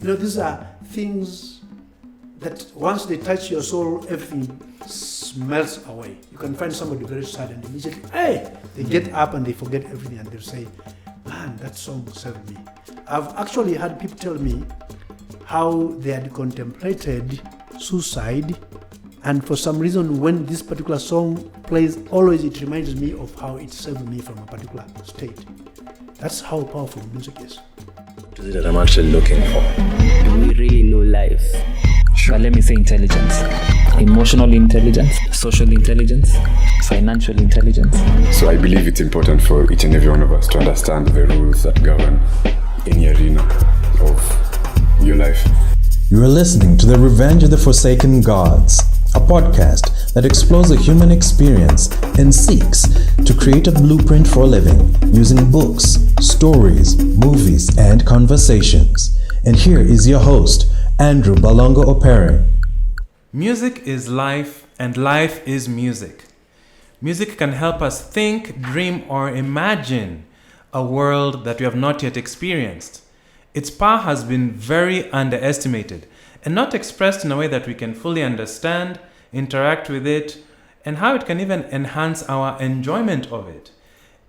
These are things that once they touch your soul, everything melts away. You can find somebody very sad and immediately, they get up and they forget everything and they'll say, man, that song saved me. I've actually had people tell me how they had contemplated suicide, and for some reason when this particular song plays, always it reminds me of how it saved me from a particular state. That's how powerful music is. What is it that I'm actually looking for? Do we really know life? Sure. But let me say intelligence. Emotional intelligence, social intelligence, financial intelligence. So I believe it's important for each and every one of us to understand the rules that govern any arena of your life. You are listening to The Revenge of the Forsaken Gods, a podcast that explores the human experience and seeks to create a blueprint for living using books, stories, movies, and conversations. And here is your host, Andrew Balongo Opere. Music is life, and life is music. Music can help us think, dream, or imagine a world that we have not yet experienced. Its power has been very underestimated and not expressed in a way that we can fully understand, interact with it, and how it can even enhance our enjoyment of it.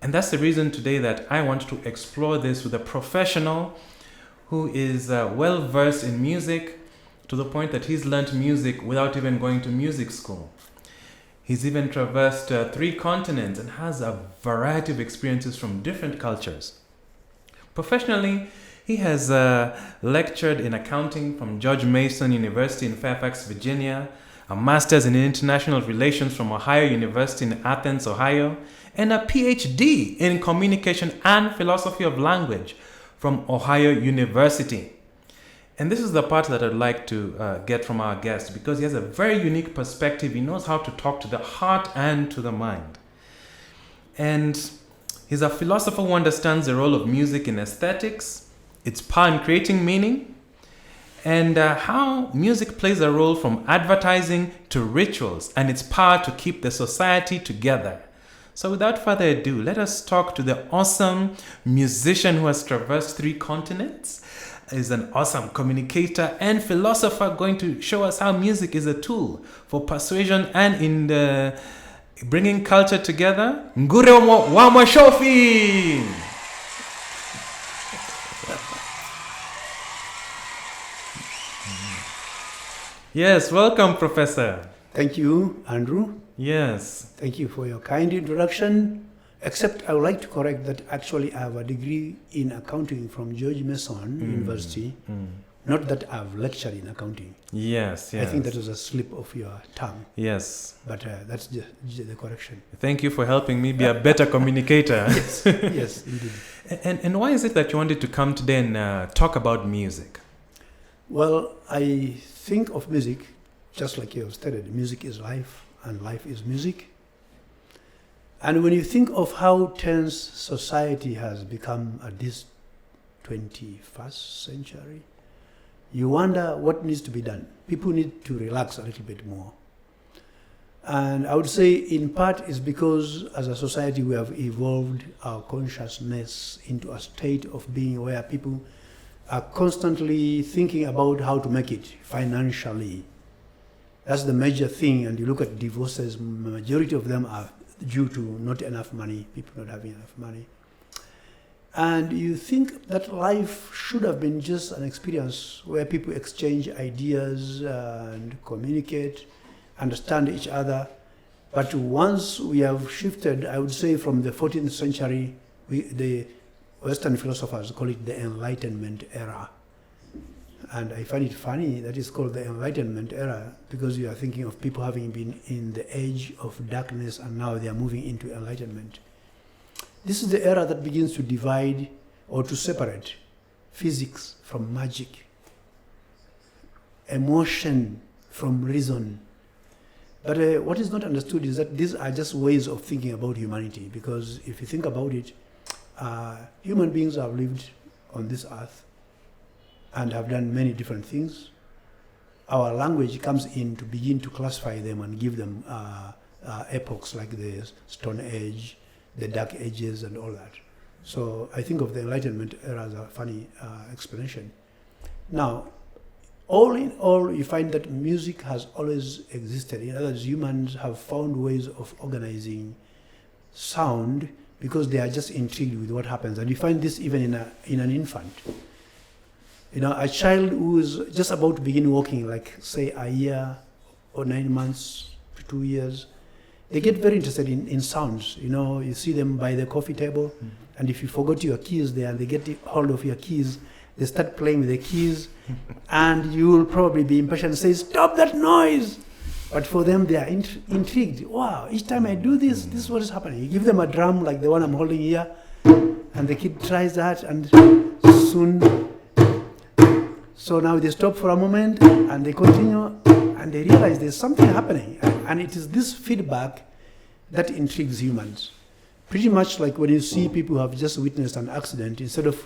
And that's the reason today that I want to explore this with a professional who is well-versed in music to the point that he's learned music without even going to music school. He's even traversed 3 continents and has a variety of experiences from different cultures. Professionally, he has lectured in accounting from George Mason University in Fairfax, Virginia, a master's in international relations from Ohio University in Athens, Ohio, and a PhD in communication and philosophy of language from Ohio University. And this is the part that I'd like to get from our guest, because he has a very unique perspective. He knows how to talk to the heart and to the mind. And he's a philosopher who understands the role of music in aesthetics, its power in creating meaning, and how music plays a role from advertising to rituals and its power to keep the society together. So without further ado, let us talk to the awesome musician who has traversed 3 continents, is an awesome communicator and philosopher, going to show us how music is a tool for persuasion and in the bringing culture together. Ngure wa Mwachofi! Yes, welcome, Professor. Thank you, Andrew. Yes. Thank you for your kind introduction. Except I would like to correct that actually I have a degree in accounting from George Mason University. Not that I've lectured in accounting. Yes. I think that was a slip of your tongue. Yes. But that's the correction. Thank you for helping me be a better communicator. Yes, indeed. And why is it that you wanted to come today and talk about music? Well, I think of music, just like you have stated, music is life and life is music. And when you think of how tense society has become at this 21st century, you wonder what needs to be done. People need to relax a little bit more. And I would say in part is because as a society we have evolved our consciousness into a state of being where people are constantly thinking about how to make it financially. That's the major thing. And you look at divorces, majority of them are due to not enough money, people not having enough money. And you think that life should have been just an experience where people exchange ideas and communicate, understand each other. But once we have shifted, I would say from the 14th century, the Western philosophers call it the Enlightenment era. And I find it funny that it's called the Enlightenment era, because you are thinking of people having been in the age of darkness and now they are moving into enlightenment. This is the era that begins to divide or to separate physics from magic, emotion from reason. But what is not understood is that these are just ways of thinking about humanity, because if you think about it, human beings have lived on this earth and have done many different things. Our language comes in to begin to classify them and give them epochs like the Stone Age, the Dark Ages, and all that. So I think of the Enlightenment era as a funny explanation. Now, all in all, you find that music has always existed. In other words, humans have found ways of organizing sound because they are just intrigued with what happens. And you find this even in an infant. You know, a child who is just about to begin walking, like say a year or 9 months to 2 years, they get very interested in sounds. You know, you see them by the coffee table, and if you forgot your keys there and they get hold of your keys, they start playing with the keys, and you will probably be impatient and say, "Stop that noise!" But for them, they are intrigued. Wow, each time I do this, this is what is happening. You give them a drum like the one I'm holding here, and the kid tries that, and soon, so now they stop for a moment, and they continue, and they realize there's something happening. And it is this feedback that intrigues humans. Pretty much like when you see people who have just witnessed an accident, instead of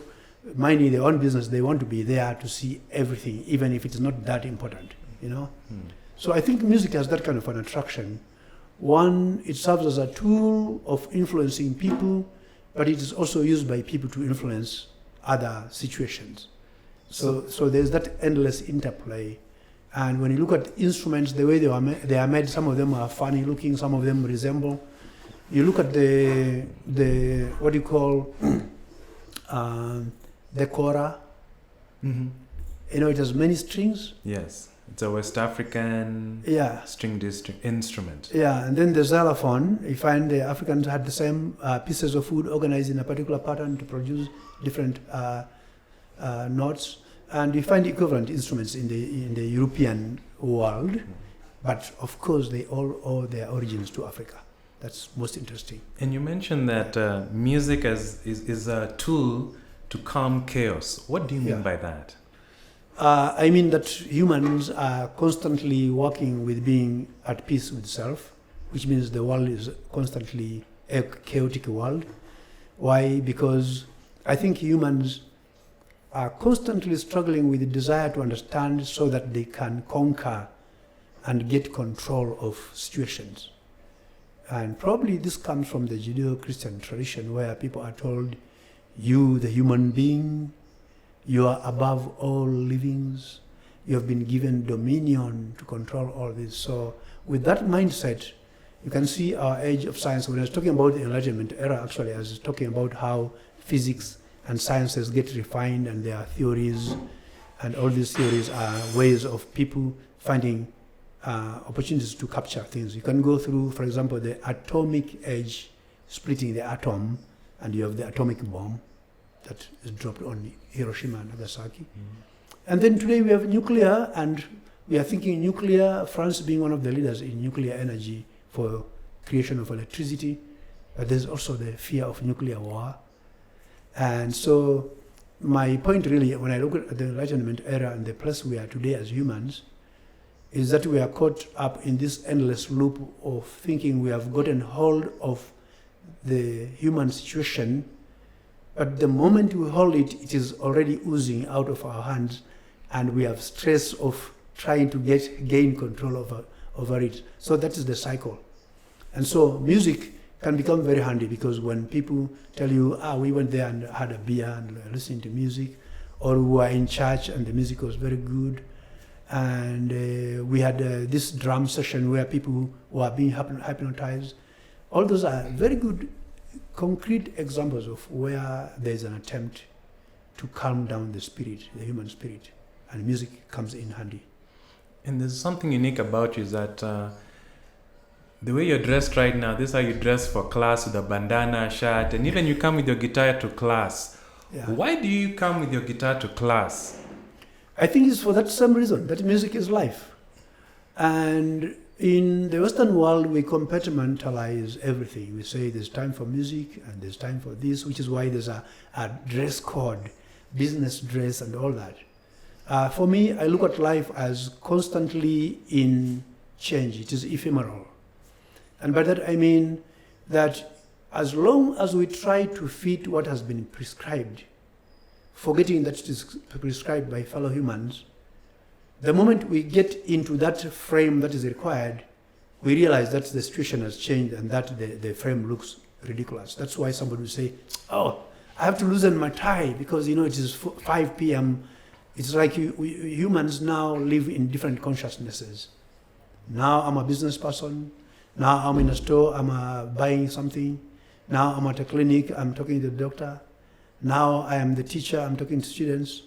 minding their own business, they want to be there to see everything, even if it's not that important, you know? So I think music has that kind of an attraction. One, it serves as a tool of influencing people, but it is also used by people to influence other situations. So there's that endless interplay. And when you look at instruments, the way they are made, some of them are funny looking, some of them resemble. You look at the what do you call, the kora. Mm-hmm. You know, it has many strings. Yes, it's a West African stringed instrument. Yeah, and then the xylophone. You find the Africans had the same pieces of wood organized in a particular pattern to produce different notes. And you find equivalent instruments in the European world, but of course they all owe their origins to Africa. That's most interesting. And you mentioned that music is a tool to calm chaos. What do you mean by that? I mean that humans are constantly working with being at peace with self, which means the world is constantly a chaotic world. Why? Because I think humans are constantly struggling with the desire to understand so that they can conquer and get control of situations. And probably this comes from the Judeo-Christian tradition, where people are told, you, the human being, you are above all livings. You have been given dominion to control all this. So with that mindset, you can see our age of science. When I was talking about the Enlightenment era, actually, I was talking about how physics and sciences get refined, and there are theories, and all these theories are ways of people finding opportunities to capture things. You can go through, for example, the atomic age, splitting the atom, and you have the atomic bomb that is dropped on Hiroshima and Nagasaki. And then today we have nuclear, and we are thinking nuclear, France being one of the leaders in nuclear energy for creation of electricity, but there's also the fear of nuclear war. And so my point really, when I look at the Enlightenment era and the place we are today as humans, is that we are caught up in this endless loop of thinking we have gotten hold of the human situation, but the moment we hold it, it is already oozing out of our hands, and we have stress of trying to gain control over it. So that is the cycle. And so music can become very handy, because when people tell you, we went there and had a beer and listened to music, or we were in church and the music was very good, and we had this drum session where people were being hypnotized. All those are very good, concrete examples of where there's an attempt to calm down the spirit, the human spirit, and music comes in handy. And there's something unique about you, is that the way you're dressed right now, this is how you dress for class, with a bandana, shirt, and even you come with your guitar to class. Yeah. Why do you come with your guitar to class? I think it's for that same reason, that music is life. And in the Western world, we compartmentalize everything. We say there's time for music and there's time for this, which is why there's a dress code, business dress and all that. For me, I look at life as constantly in change. It is ephemeral. And by that I mean that as long as we try to fit what has been prescribed, forgetting that it is prescribed by fellow humans, the moment we get into that frame that is required, we realize that the situation has changed and that the frame looks ridiculous. That's why somebody will say, I have to loosen my tie because, it is 5 p.m. It's like humans now live in different consciousnesses. Now I'm a business person. Now I'm in a store, I'm buying something. Now I'm at a clinic, I'm talking to the doctor. Now I am the teacher, I'm talking to students.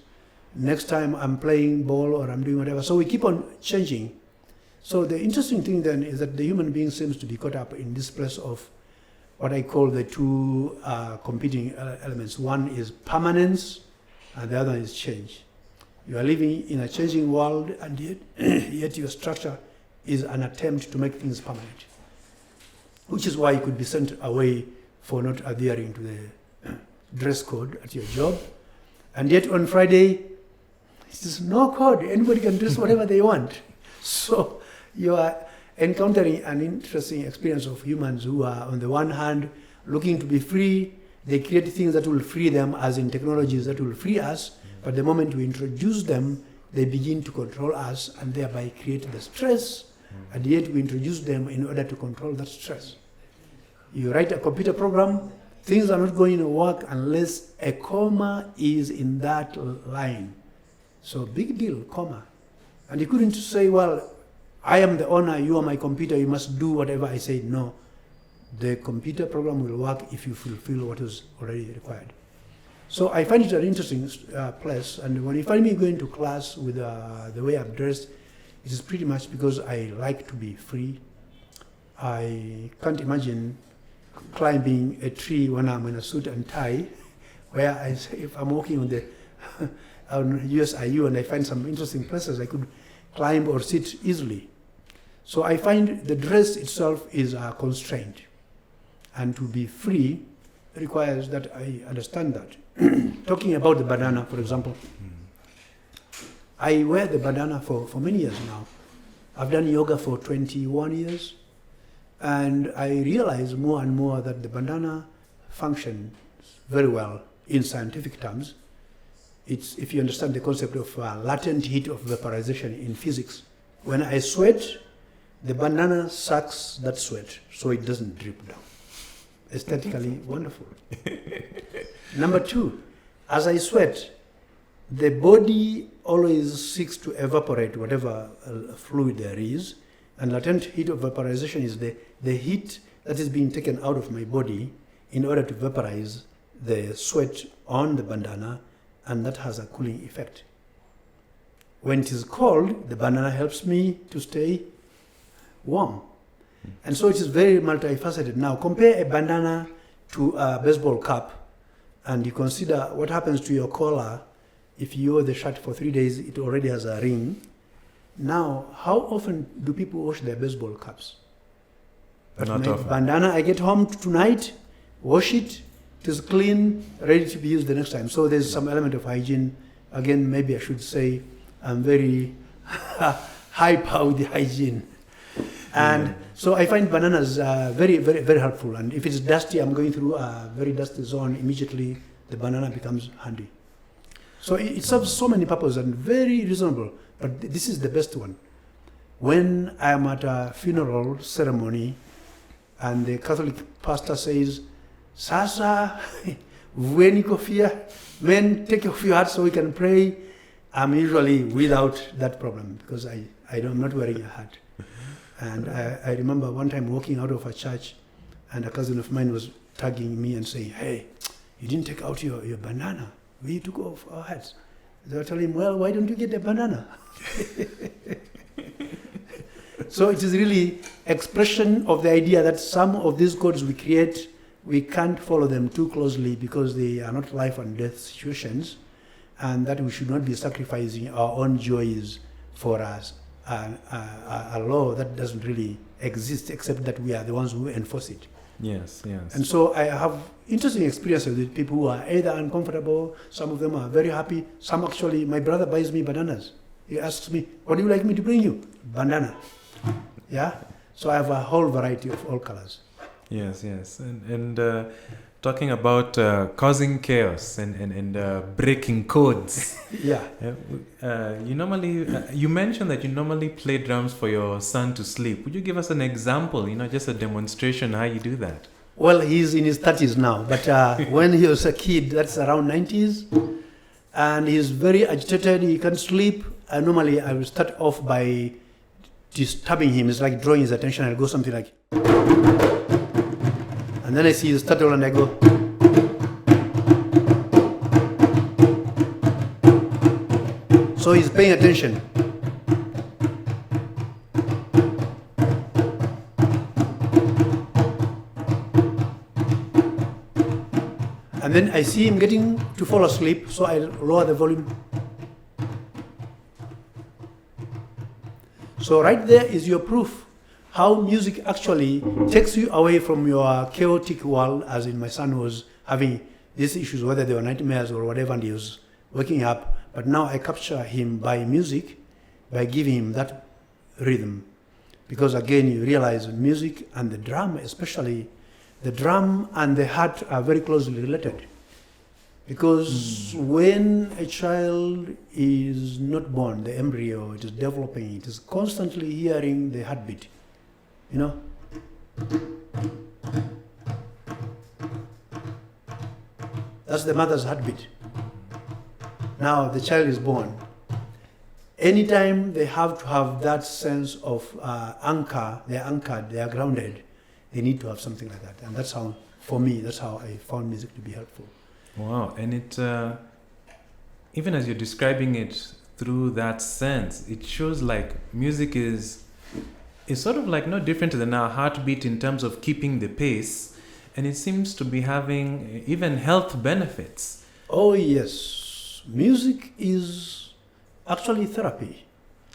Next time I'm playing ball or I'm doing whatever. So we keep on changing. So the interesting thing then is that the human being seems to be caught up in this place of what I call the two competing elements. One is permanence and the other is change. You are living in a changing world and yet your structure is an attempt to make things permanent, which is why you could be sent away for not adhering to the dress code at your job. And yet on Friday, there's no code. Anybody can dress whatever they want. So you are encountering an interesting experience of humans who are, on the one hand, looking to be free. They create things that will free them, as in technologies that will free us. But the moment we introduce them, they begin to control us and thereby create the stress. And yet we introduce them in order to control that stress. You write a computer program, things are not going to work unless a comma is in that line. So big deal, comma. And you couldn't say, well, I am the owner, you are my computer, you must do whatever I say. No, the computer program will work if you fulfill what is already required. So I find it an interesting place. And when you find me going to class with the way I'm dressed, it is pretty much because I like to be free. I can't imagine climbing a tree when I'm in a suit and tie, where if I'm walking on the on USIU and I find some interesting places I could climb or sit easily. So I find the dress itself is a constraint. And to be free requires that I understand that. Talking about the bandana, for example, I wear the bandana for many years now. I've done yoga for 21 years. And I realize more and more that the bandana functions very well in scientific terms. It's, if you understand the concept of latent heat of vaporization in physics. When I sweat, the bandana sucks that sweat so it doesn't drip down. Aesthetically wonderful. Number two, as I sweat, the body always seeks to evaporate whatever fluid there is. And latent heat of vaporization is the heat that is being taken out of my body in order to vaporize the sweat on the bandana, and that has a cooling effect. When it is cold, the bandana helps me to stay warm. And so it is very multifaceted. Now, compare a bandana to a baseball cap, and you consider what happens to your collar. If you wear the shirt for 3 days, it already has a ring. Now, how often do people wash their baseball caps? But not my often. Bandana, I get home tonight, wash it, it is clean, ready to be used the next time. So there's some element of hygiene. Again, maybe I should say I'm very high-powered hygiene. And so I find bananas very, very, very helpful. And if it's dusty, I'm going through a very dusty zone, immediately the banana becomes handy. So it serves so many purposes and very reasonable. But this is the best one. When I'm at a funeral ceremony and the Catholic pastor says, Sasa, vueni kofia, men, take off your hat so we can pray, I'm usually without that problem because I'm not wearing a hat. And I remember one time walking out of a church and a cousin of mine was tagging me and saying, hey, you didn't take out your banana. We took off our hats. They were telling him, well, why don't you get a banana? So it is really expression of the idea that some of these codes we create, we can't follow them too closely because they are not life and death situations, and that we should not be sacrificing our own joys for us. A law that doesn't really exist except that we are the ones who enforce it. Yes, yes. And so I have interesting experiences with people who are either uncomfortable, some of them are very happy, some actually, my brother buys me bananas. He asks me, what do you like me to bring you? Bandana. Yeah? So I have a whole variety of all colors. Yes, yes. And talking about causing chaos and breaking codes. Yeah. You mentioned that you normally play drums for your son to sleep. Would you give us an example, just a demonstration how you do that? Well, he's in his 30s now, but when he was a kid, that's around 90s, and he's very agitated, he can't sleep. And normally I will start off by disturbing him. It's like drawing his attention. I'll go something like, and then I see the startle and I go, so he's paying attention. And then I see him getting to fall asleep, so I lower the volume. So right there is your proof how music actually takes you away from your chaotic world, as in my son was having these issues, whether they were nightmares or whatever, and he was waking up. But now I capture him by music, by giving him that rhythm. Because again, you realize music and the drum, especially the drum and the heart, are very closely related. Because when a child is not born, the embryo, it is developing, it is constantly hearing the heartbeat, you know? That's the mother's heartbeat. Now the child is born. Anytime they have to have that sense of anchor, they're anchored, they are grounded, they need to have something like that. And that's how, for me, that's how I found music to be helpful. Wow, and it, even as you're describing it through that sense, it shows like music is sort of like no different than our heartbeat in terms of keeping the pace, and it seems to be having even health benefits. Oh yes, music is actually therapy.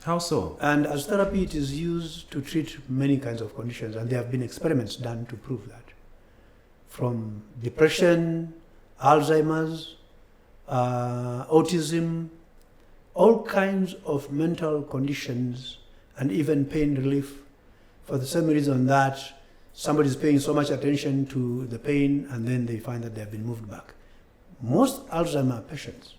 How so? And as therapy, it is used to treat many kinds of conditions, and there have been experiments done to prove that. From depression, Alzheimer's, autism, all kinds of mental conditions, and even pain relief, for the same reason that somebody is paying so much attention to the pain and then they find that they have been moved back. Most Alzheimer patients,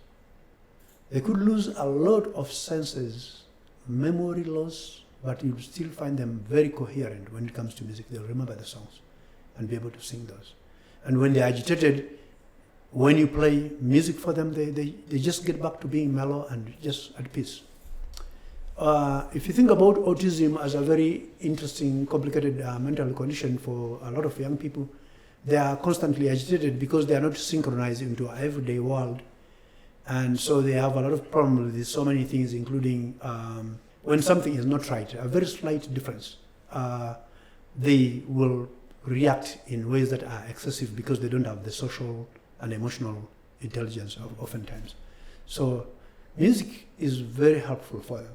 they could lose a lot of senses, memory loss, but you still find them very coherent when it comes to music. They'll remember the songs and be able to sing those. And when they're agitated, when you play music for them, they just get back to being mellow and just at peace. If you think about autism as a very interesting, complicated mental condition for a lot of young people, they are constantly agitated because they are not synchronized into our everyday world. And so they have a lot of problems with so many things, including when something is not right, a very slight difference, they will react in ways that are excessive because they don't have the social and emotional intelligence oftentimes. So music is very helpful for them,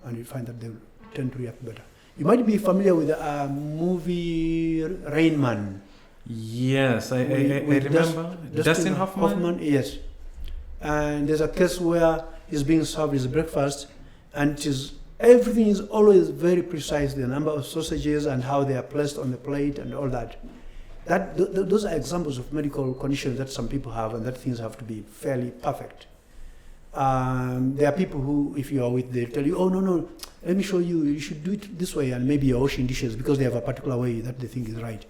and you find that they tend to react better. You might be familiar with the movie Rain Man. Yes, I remember. Dustin Hoffman? Yes. And there's a case where he's being served his breakfast, and everything is always very precise, the number of sausages and how they are placed on the plate and all that. Those are examples of medical conditions that some people have, and that things have to be fairly perfect. There are people who, if you are with, they tell you, oh, no, let me show you, you should do it this way, and maybe you're washing dishes because they have a particular way that they think is right.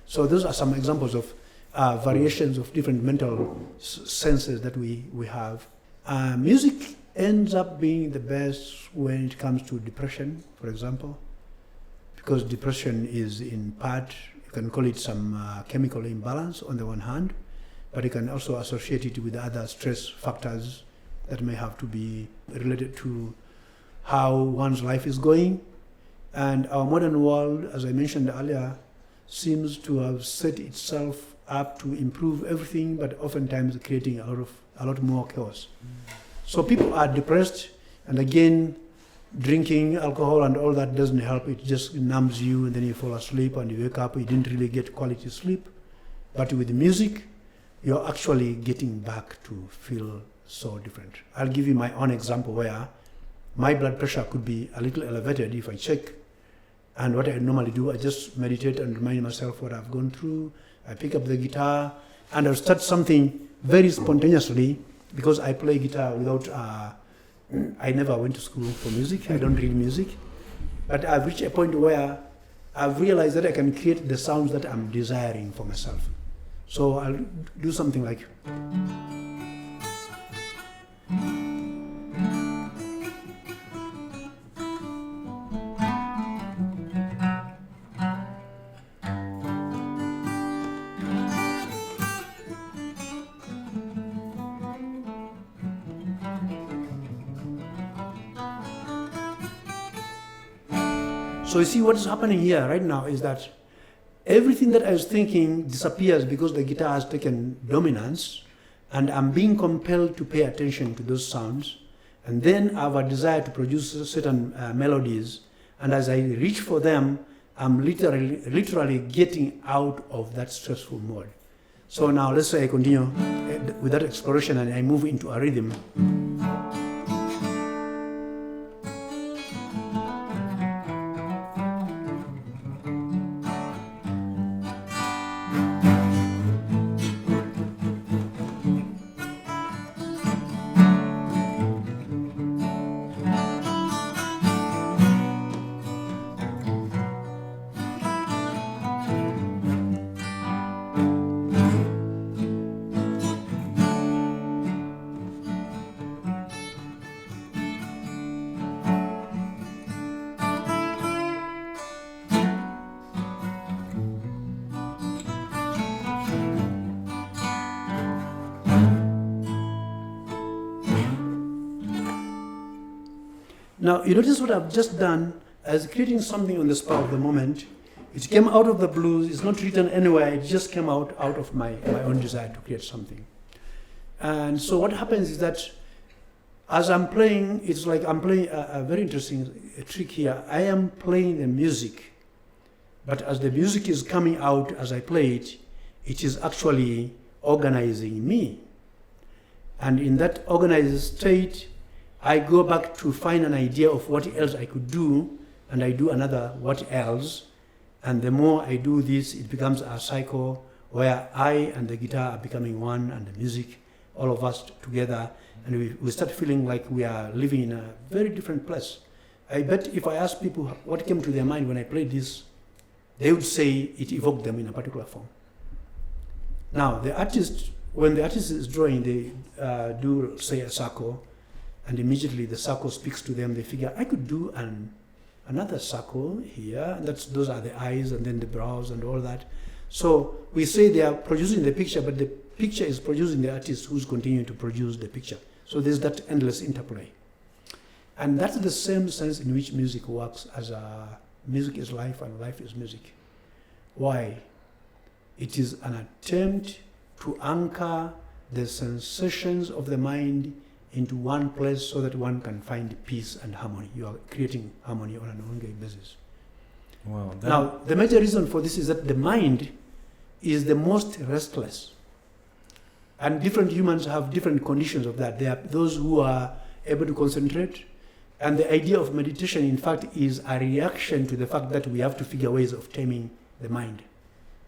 So those are some examples of variations of different mental senses that we have. Music ends up being the best when it comes to depression, for example, because depression is in part, you can call it some chemical imbalance on the one hand, but you can also associate it with other stress factors that may have to be related to how one's life is going. And our modern world, as I mentioned earlier, seems to have set itself up to improve everything, but oftentimes creating a lot more chaos. So people are depressed, and again, drinking alcohol and all that doesn't help. It just numbs you, and then you fall asleep, and you wake up, you didn't really get quality sleep. But with music, you're actually getting back to feel so different. I'll give you my own example where my blood pressure could be a little elevated if I check. And what I normally do, I just meditate and remind myself what I've gone through. I pick up the guitar, and I'll start something very spontaneously, because I play guitar without, I never went to school for music, I don't read music, but I've reached a point where I've realized that I can create the sounds that I'm desiring for myself. So I'll do something like, So you see what is happening here right now is that everything that I was thinking disappears because the guitar has taken dominance, and I'm being compelled to pay attention to those sounds. And then I have a desire to produce certain melodies, and as I reach for them, I'm literally getting out of that stressful mode. So now let's say I continue with that exploration and I move into a rhythm. Now, you notice what I've just done as creating something on the spur of the moment. It came out of the blues, it's not written anywhere, it just came out of my own desire to create something. And so what happens is that as I'm playing, it's like I'm playing a very interesting trick here. I am playing the music, but as the music is coming out as I play it, it is actually organizing me. And in that organized state, I go back to find an idea of what else I could do, and I do another what else. And the more I do this, it becomes a cycle where I and the guitar are becoming one, and the music, all of us together, and we start feeling like we are living in a very different place. I bet if I ask people what came to their mind when I played this, they would say it evoked them in a particular form. Now, the artist, when the artist is drawing, they do, say, a circle, and immediately the circle speaks to them. They figure, I could do another circle here, and those are the eyes, and then the brows, and all that. So we say they are producing the picture, but the picture is producing the artist who's continuing to produce the picture. So there's that endless interplay. And that's the same sense in which music works, as music is life and life is music. Why? It is an attempt to anchor the sensations of the mind into one place so that one can find peace and harmony. You are creating harmony on an ongoing basis. Wow. Now, the major reason for this is that the mind is the most restless. And different humans have different conditions of that. There are those who are able to concentrate. And the idea of meditation, in fact, is a reaction to the fact that we have to figure ways of taming the mind.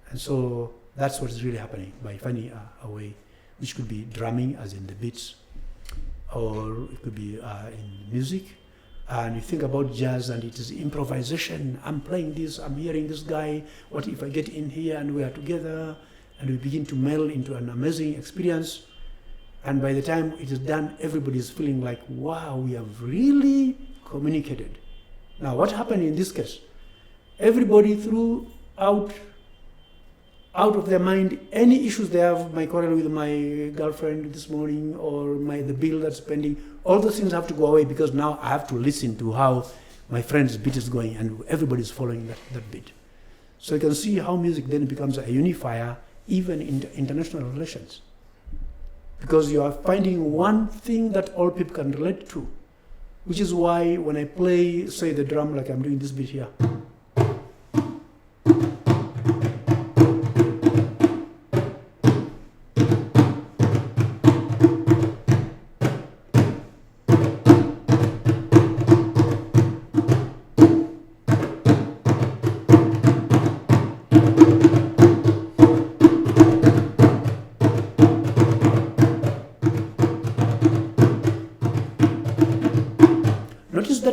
And so that's what is really happening by finding a way, which could be drumming, as in the beats, or it could be in music. And you think about jazz and it is improvisation. I'm playing this, I'm hearing this guy. What if I get in here and we are together and we begin to meld into an amazing experience? And by the time it is done, everybody is feeling like, wow, we have really communicated. Now, what happened in this case? Everybody threw out of their mind any issues they have, my quarrel with my girlfriend this morning, or the bill that's pending. All those things have to go away because now I have to listen to how my friend's beat is going, and everybody's following that beat. So you can see how music then becomes a unifier even in international relations. Because you are finding one thing that all people can relate to, which is why when I play, say, the drum, like I'm doing this beat here,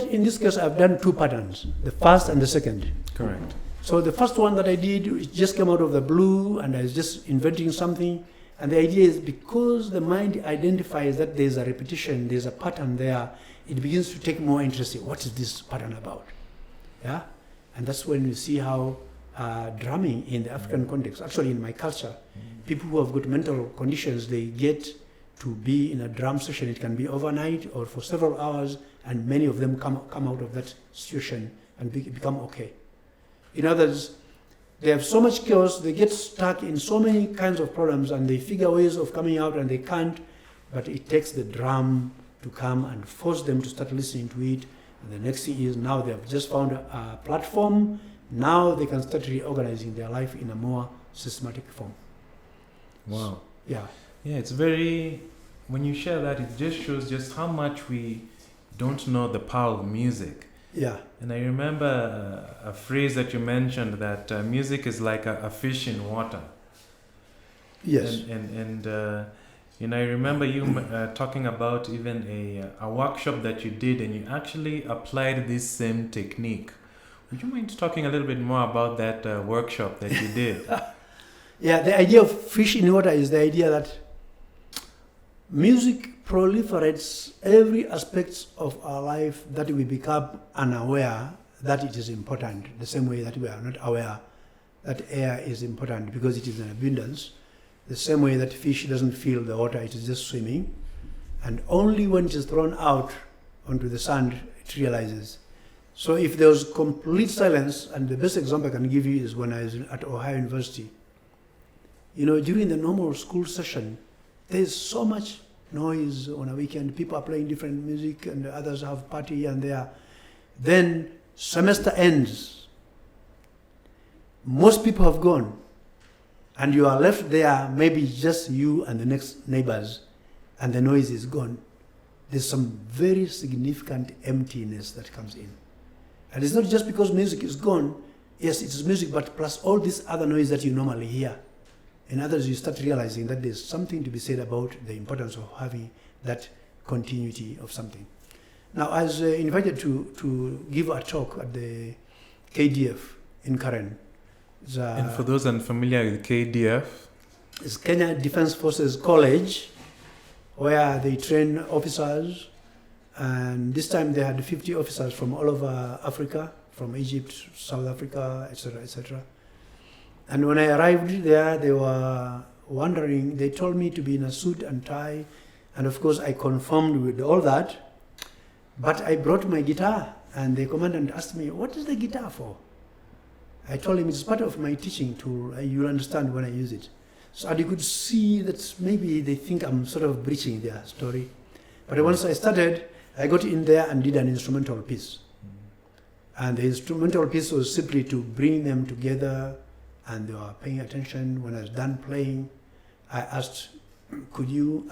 in this case, I've done two patterns, the first and the second. Correct. So the first one that I did, it just came out of the blue, and I was just inventing something. And the idea is because the mind identifies that there's a repetition, there's a pattern there, it begins to take more interest in what is this pattern about. Yeah? And that's when you see how drumming in the African context, actually in my culture, people who have got mental conditions, they get to be in a drum session. It can be overnight or for several hours, and many of them come out of that situation and become okay. In others, they have so much chaos, they get stuck in so many kinds of problems, and they figure ways of coming out, and they can't. But it takes the drum to come and force them to start listening to it. And the next thing is now they have just found a platform. Now they can start reorganizing their life in a more systematic form. Wow. Yeah. Yeah, it's very, when you share that, it just shows just how much we don't know the power of music. Yeah. And I remember a phrase that you mentioned, that music is like a fish in water. Yes. And I remember you talking about even a workshop that you did, and you actually applied this same technique. Would you mind talking a little bit more about that workshop that you did? Yeah, the idea of fish in water is the idea that music proliferates every aspect of our life that we become unaware that it is important, the same way that we are not aware that air is important because it is in abundance, the same way that fish doesn't feel the water, it is just swimming, and only when it is thrown out onto the sand, it realizes. So if there was complete silence, and the best example I can give you is when I was at Ohio University, during the normal school session, there's so much noise on a weekend. People are playing different music, and others have party here and there. Then semester ends. Most people have gone, and you are left there, maybe just you and the next neighbors, and the noise is gone. There's some very significant emptiness that comes in. And it's not just because music is gone. Yes, it's music, but plus all this other noise that you normally hear. In others, you start realizing that there's something to be said about the importance of having that continuity of something. Now, I was invited to give a talk at the KDF in Karen. And for those unfamiliar with KDF, it's Kenya Defense Forces College, where they train officers. And this time they had 50 officers from all over Africa, from Egypt, South Africa, etc., etc. And when I arrived there, they were wondering, they told me to be in a suit and tie, and of course I conformed with all that, but I brought my guitar, and the commandant asked me, what is the guitar for? I told him it's part of my teaching tool, you'll understand when I use it. So and you could see that maybe they think I'm sort of breaching their story. But once I started, I got in there and did an instrumental piece. And the instrumental piece was simply to bring them together, and they were paying attention. When I was done playing, I asked, could you,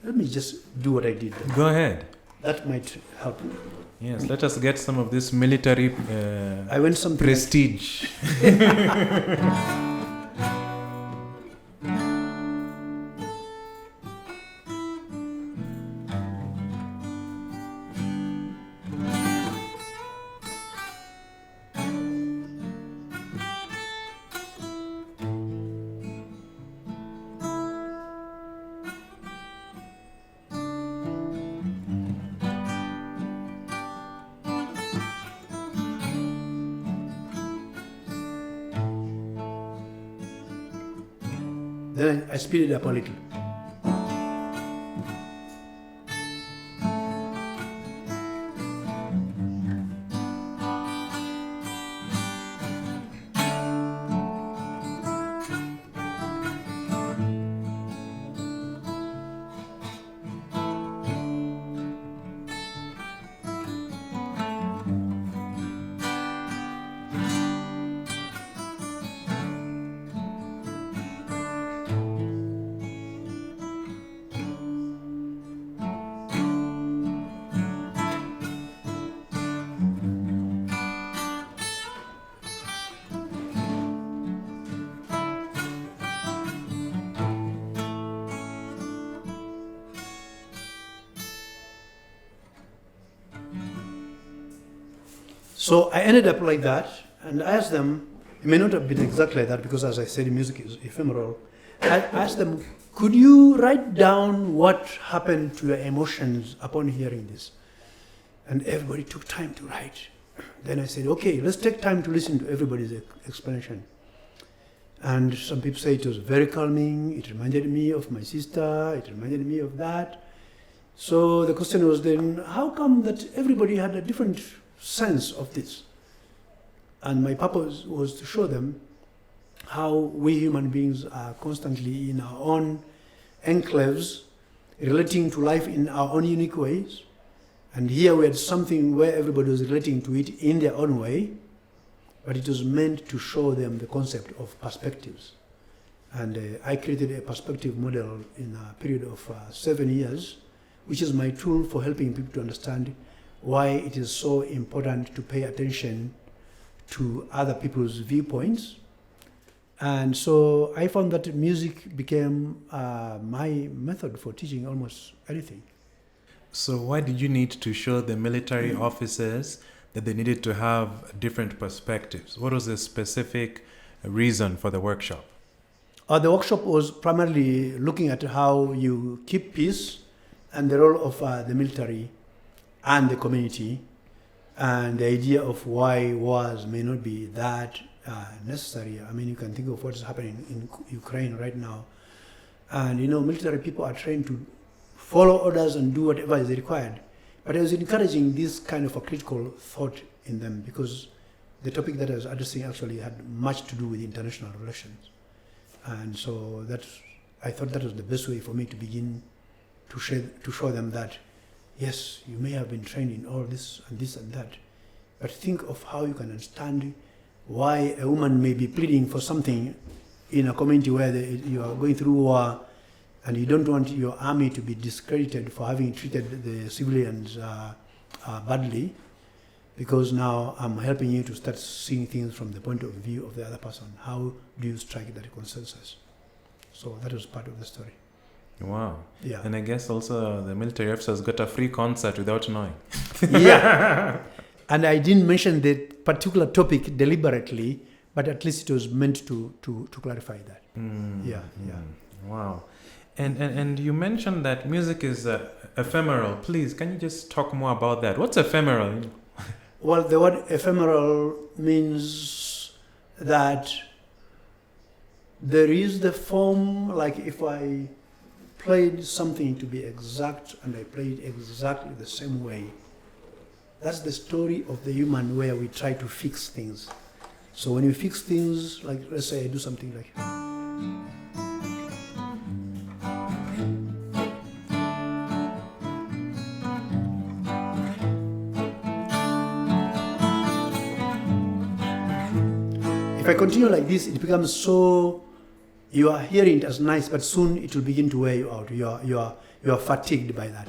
let me just do what I did. Go ahead. That might help. Yes, let us get some of this military I went something prestige. Then I speed it up a little. So I ended up like that, and I asked them, it may not have been exactly like that because, as I said, music is ephemeral. I asked them, could you write down what happened to your emotions upon hearing this? And everybody took time to write. Then I said, okay, let's take time to listen to everybody's explanation. And some people say it was very calming, it reminded me of my sister, it reminded me of that. So the question was then, how come that everybody had a different sense of this? And my purpose was to show them how we human beings are constantly in our own enclaves, relating to life in our own unique ways. And here we had something where everybody was relating to it in their own way, but it was meant to show them the concept of perspectives. And I created a perspective model in a period of 7 years, which is my tool for helping people to understand why it is so important to pay attention to other people's viewpoints. And so I found that music became my method for teaching almost anything. So why did you need to show the military officers that they needed to have different perspectives? What was the specific reason for the workshop? The workshop was primarily looking at how you keep peace and the role of the military and the community, and the idea of why wars may not be that necessary. I mean, you can think of what is happening in Ukraine right now. And military people are trained to follow orders and do whatever is required. But I was encouraging this kind of a critical thought in them, because the topic that I was addressing actually had much to do with international relations. And so I thought that was the best way for me to begin to show them that, yes, you may have been trained in all this and that, but think of how you can understand why a woman may be pleading for something in a community where you are going through war, and you don't want your army to be discredited for having treated the civilians badly, because now I'm helping you to start seeing things from the point of view of the other person. How do you strike that consensus? So that was part of the story. Wow. Yeah. And I guess also the military officers got a free concert without knowing. Yeah. And I didn't mention the particular topic deliberately, but at least it was meant to clarify that. Yeah. Wow. And you mentioned that music is ephemeral. Please, can you just talk more about that? What's ephemeral? Well, the word ephemeral means that there is the form, like if I played something to be exact and I played exactly the same way, that's the story of the human, where we try to fix things. So when you fix things, like let's say I do something like, if I continue like this, it becomes so, you are hearing it as nice, but soon it will begin to wear you out. You are fatigued by that.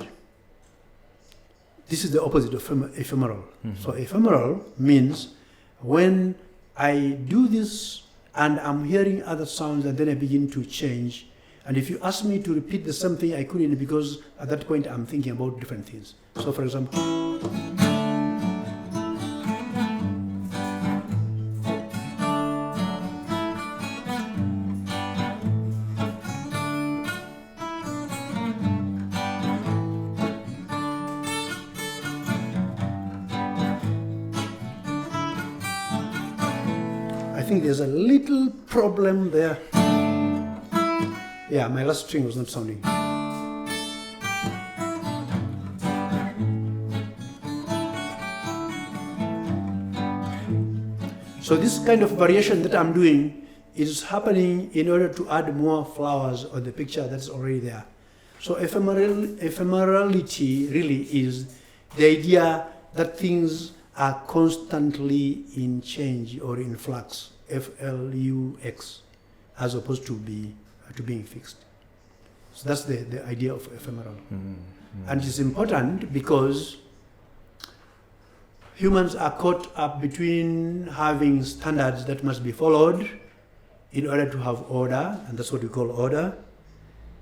This is the opposite of ephemeral. Mm-hmm. So ephemeral means when I do this and I'm hearing other sounds and then I begin to change. And if you ask me to repeat the same thing, I couldn't, because at that point I'm thinking about different things. So for example, I think there's a little problem there. Yeah, my last string was not sounding. So this kind of variation that I'm doing is happening in order to add more flowers on the picture that's already there. So ephemerality really is the idea that things are constantly in change or in flux, F-L-U-X, as opposed to being fixed. So that's the idea of ephemeral. Mm-hmm. And it's important because humans are caught up between having standards that must be followed in order to have order, and that's what we call order,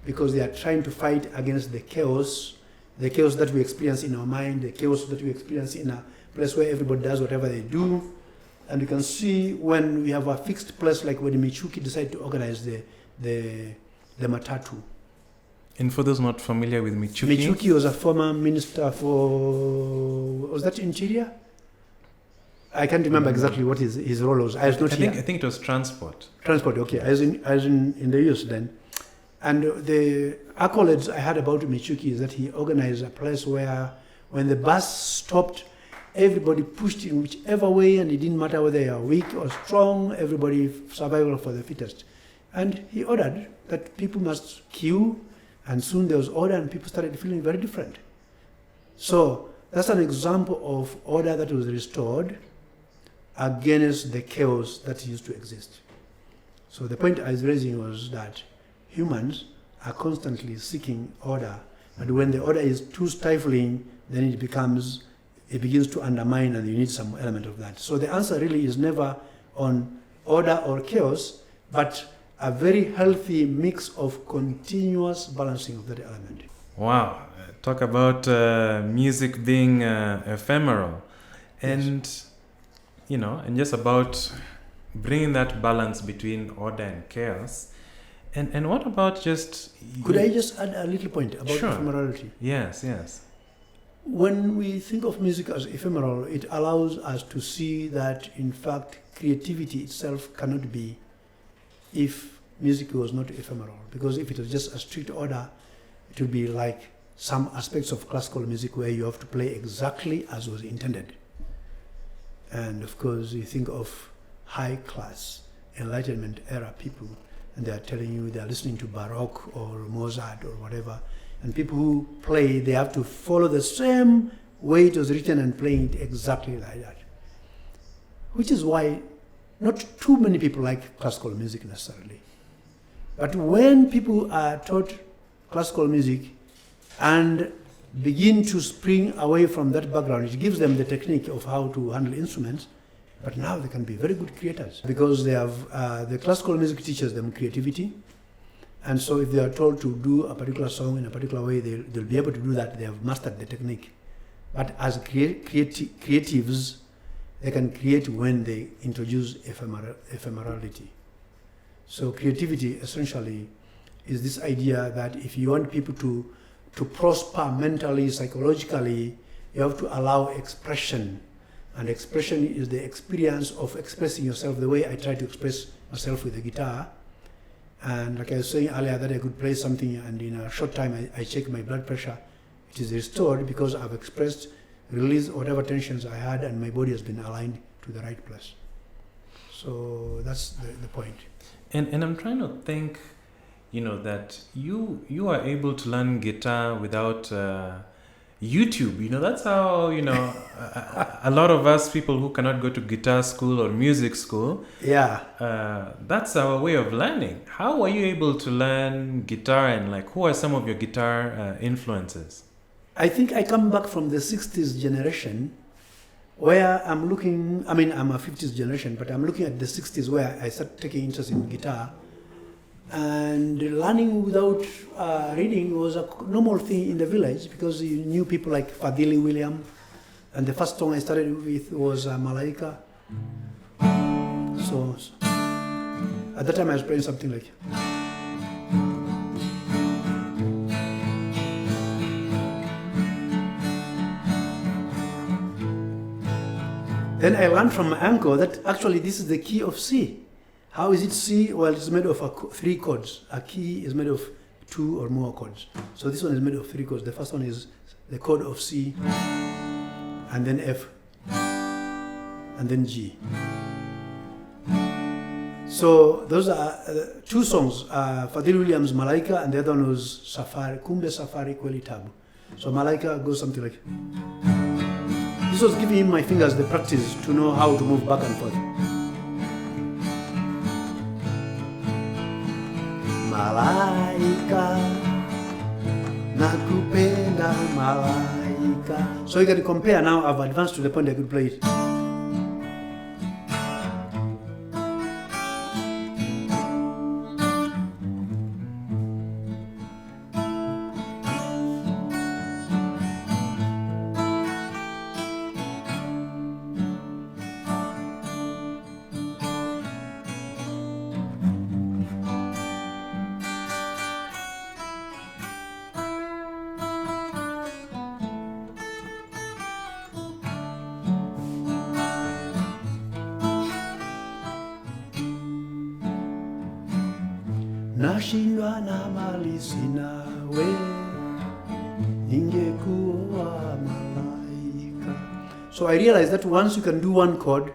because they are trying to fight against the chaos that we experience in our mind, the chaos that we experience in a place where everybody does whatever they do. And you can see when we have a fixed place, like when Michuki decided to organize the matatu. And for those not familiar with Michuki? Michuki was a former minister for, was that Interior? I can't remember exactly what his role was. I was not here. I think it was transport. Transport, okay. I was in the US then. And the accolades I heard about Michuki is that he organized a place where when the bus stopped, everybody pushed in whichever way, and it didn't matter whether they are weak or strong, everybody survival for the fittest. And he ordered that people must queue, and soon there was order, and people started feeling very different. So that's an example of order that was restored against the chaos that used to exist. So the point I was raising was that humans are constantly seeking order, and when the order is too stifling, then it begins to undermine, and you need some element of that. So the answer really is never on order or chaos, but a very healthy mix of continuous balancing of that element. Wow, talk about music being ephemeral, and Yes. and just about bringing that balance between order and chaos. And what about just... Could I just add a little point about Sure. ephemerality? Yes. When we think of music as ephemeral, it allows us to see that, in fact, creativity itself cannot be if music was not ephemeral. Because if it was just a strict order, it would be like some aspects of classical music where you have to play exactly as was intended. And of course, you think of high-class Enlightenment era people, and they are telling you they are listening to Baroque or Mozart or whatever, and people who play, they have to follow the same way it was written and playing it exactly like that. Which is why not too many people like classical music necessarily. But when people are taught classical music and begin to spring away from that background, it gives them the technique of how to handle instruments, but now they can be very good creators because they have, the classical music teaches them creativity. And so if they are told to do a particular song in a particular way, they'll be able to do that. They have mastered the technique. But as creatives, they can create when they introduce ephemerality. So creativity essentially is this idea that if you want people to prosper mentally, psychologically, you have to allow expression. And expression is the experience of expressing yourself the way I try to express myself with the guitar. And like I was saying earlier, that I could play something and in a short time I check my blood pressure. It is restored because I've expressed, released whatever tensions I had, and my body has been aligned to the right place. So that's the point. And I'm trying to think, that you are able to learn guitar without YouTube. That's how, a lot of us people who cannot go to guitar school or music school, that's our way of learning. How are you able to learn guitar, and who are some of your guitar influences? I think I come back from the 60s generation where I'm looking, I'm a 50s generation, but I'm looking at the 60s where I started taking interest in guitar. And learning without reading was a normal thing in the village because you knew people like Fadili William. And the first song I started with was Malaika. So at that time I was playing something like... Then I learned from my uncle that actually this is the key of C. How is it C? Well, it's made of 3 chords. A key is made of 2 or more chords. So this one is made of 3 chords. The first one is the chord of C, and then F, and then G. So those are 2 songs, Fadil Williams' Malaika, and the other one was Safari, Kumbe Safari Kweli Tabu. So Malaika goes something like... This was giving him my fingers the practice to know how to move back and forth. Malaika, nakupenda malaika. So you can compare now. I've advanced to the point I could play it. Nashindwa na mali sina we, ningekuwa malaika. So So I realized that once you can do one chord,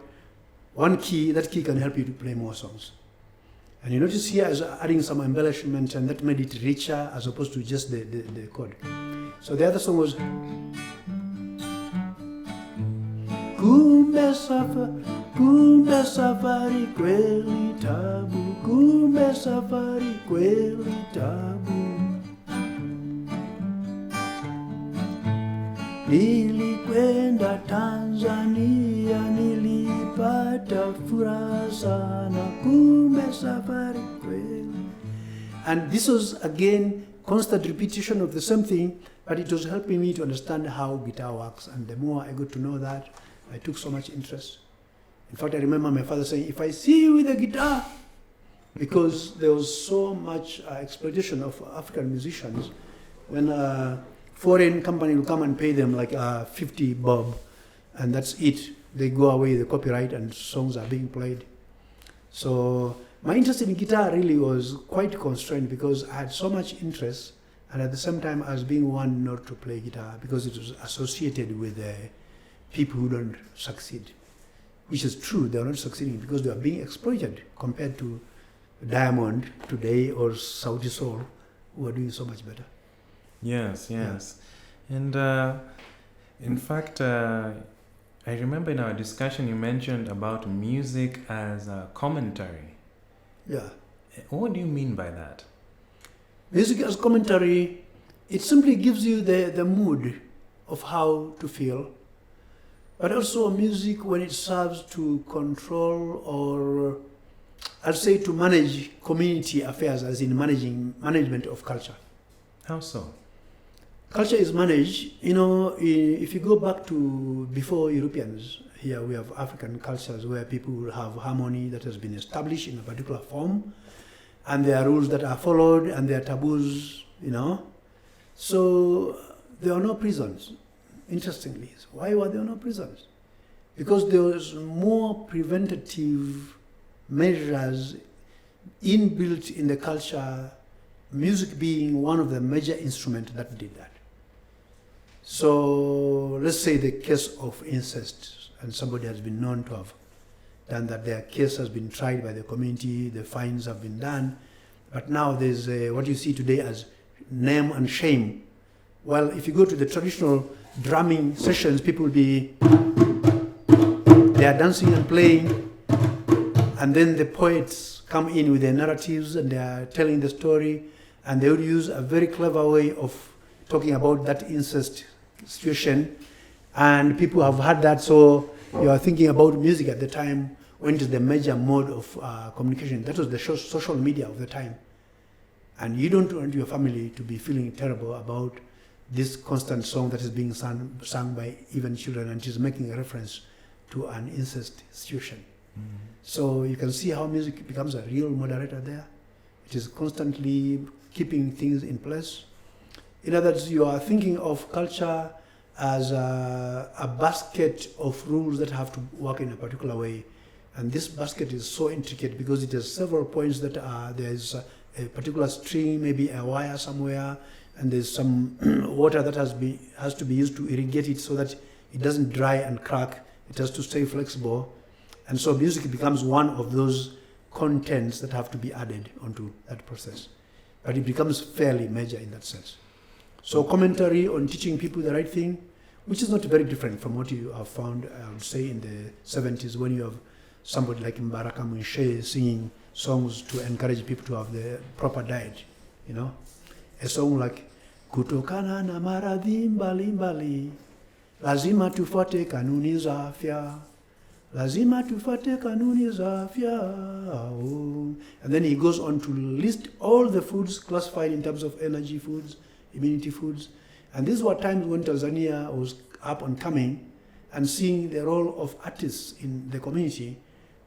one key, that key can help you to play more songs. And you notice here as adding some embellishment, and that made it richer as opposed to just the chord. So the other song was Kumbe safari kweli tabu, kumbe safari kweli tabu. Nilikwenda Tanzania, nilipata furaha sana, kumbe safari kweli. And this was again constant repetition of the same thing, but it was helping me to understand how guitar works. And the more I got to know that, I took so much interest. In fact, I remember my father saying, if I see you with a guitar, because there was so much exploitation of African musicians, when a foreign company will come and pay them like 50 bob, and that's it. They go away, the copyright, and songs are being played. So my interest in guitar really was quite constrained because I had so much interest, and at the same time I was being warned not to play guitar because it was associated with people who don't succeed, which is true. They are not succeeding because they are being exploited compared to Diamond today or Saudi Soul, who are doing so much better. Yes. And in fact, I remember in our discussion you mentioned about music as a commentary. Yeah. What do you mean by that? Music as commentary, it simply gives you the mood of how to feel, but also music when it serves to control or I'd say to manage community affairs, as in management of culture. How so? Culture is managed, if you go back to before Europeans, here we have African cultures where people will have harmony that has been established in a particular form, and there are rules that are followed, and there are taboos, So there are no prisons, interestingly. Why were there no prisons? Because there was more preventative measures inbuilt in the culture, music being one of the major instruments that did that. So let's say the case of incest, and somebody has been known to have done that, their case has been tried by the community, the fines have been done, but now there's what you see today as name and shame. Well, if you go to the traditional drumming sessions, people will be, they are dancing and playing, and then the poets come in with their narratives and they are telling the story, and they would use a very clever way of talking about that incest situation, and people have had that. So you are thinking about music at the time when it is the major mode of communication. That was the social media of the time, and you don't want your family to be feeling terrible about this constant song that is being sung by even children, and it is making a reference to an incest situation. So you can see how music becomes a real moderator there. It is constantly keeping things in place. In other words, you are thinking of culture as a basket of rules that have to work in a particular way. And this basket is so intricate because it has several points that there is a particular string, maybe a wire somewhere, and there's some water that has to be used to irrigate it so that it doesn't dry and crack. It has to stay flexible. And so music becomes one of those contents that have to be added onto that process. But it becomes fairly major in that sense. So commentary on teaching people the right thing, which is not very different from what you have found, I would say, in the 70s when you have somebody like Mbaraka Mwinshe singing songs to encourage people to have the proper diet, A song like, kutokana na maradhi mbalimbali, lazima tufuate kanuni za afya. Lazima tufuate kanuni za afya. And then he goes on to list all the foods classified in terms of energy foods, immunity foods. And these were times when Tanzania was up and coming and seeing the role of artists in the community,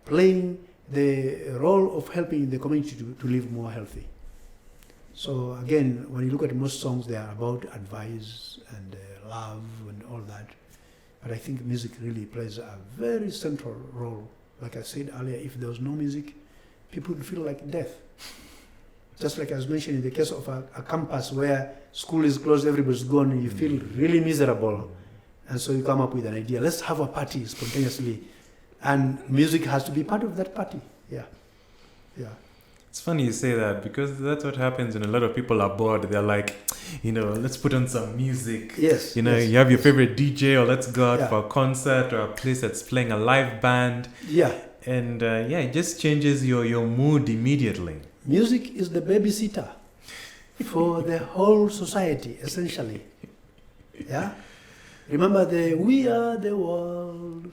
playing the role of helping the community to live more healthy. So again, when you look at most songs, they are about advice and love and all that. But I think music really plays a very central role. Like I said earlier, if there was no music, people would feel like death. Just like I was mentioning in the case of a campus where school is closed, everybody's gone, you feel really miserable. And so you come up with an idea. Let's have a party spontaneously. And music has to be part of that party. Yeah. Yeah. It's funny you say that because that's what happens when a lot of people are bored. They're like, let's put on some music. Yes. You yes, have your yes. favorite DJ, or let's go out Yeah. for a concert or a place that's playing a live band. Yeah. And it just changes your mood immediately. Music is the babysitter for the whole society, essentially. Yeah? Remember We Are the World.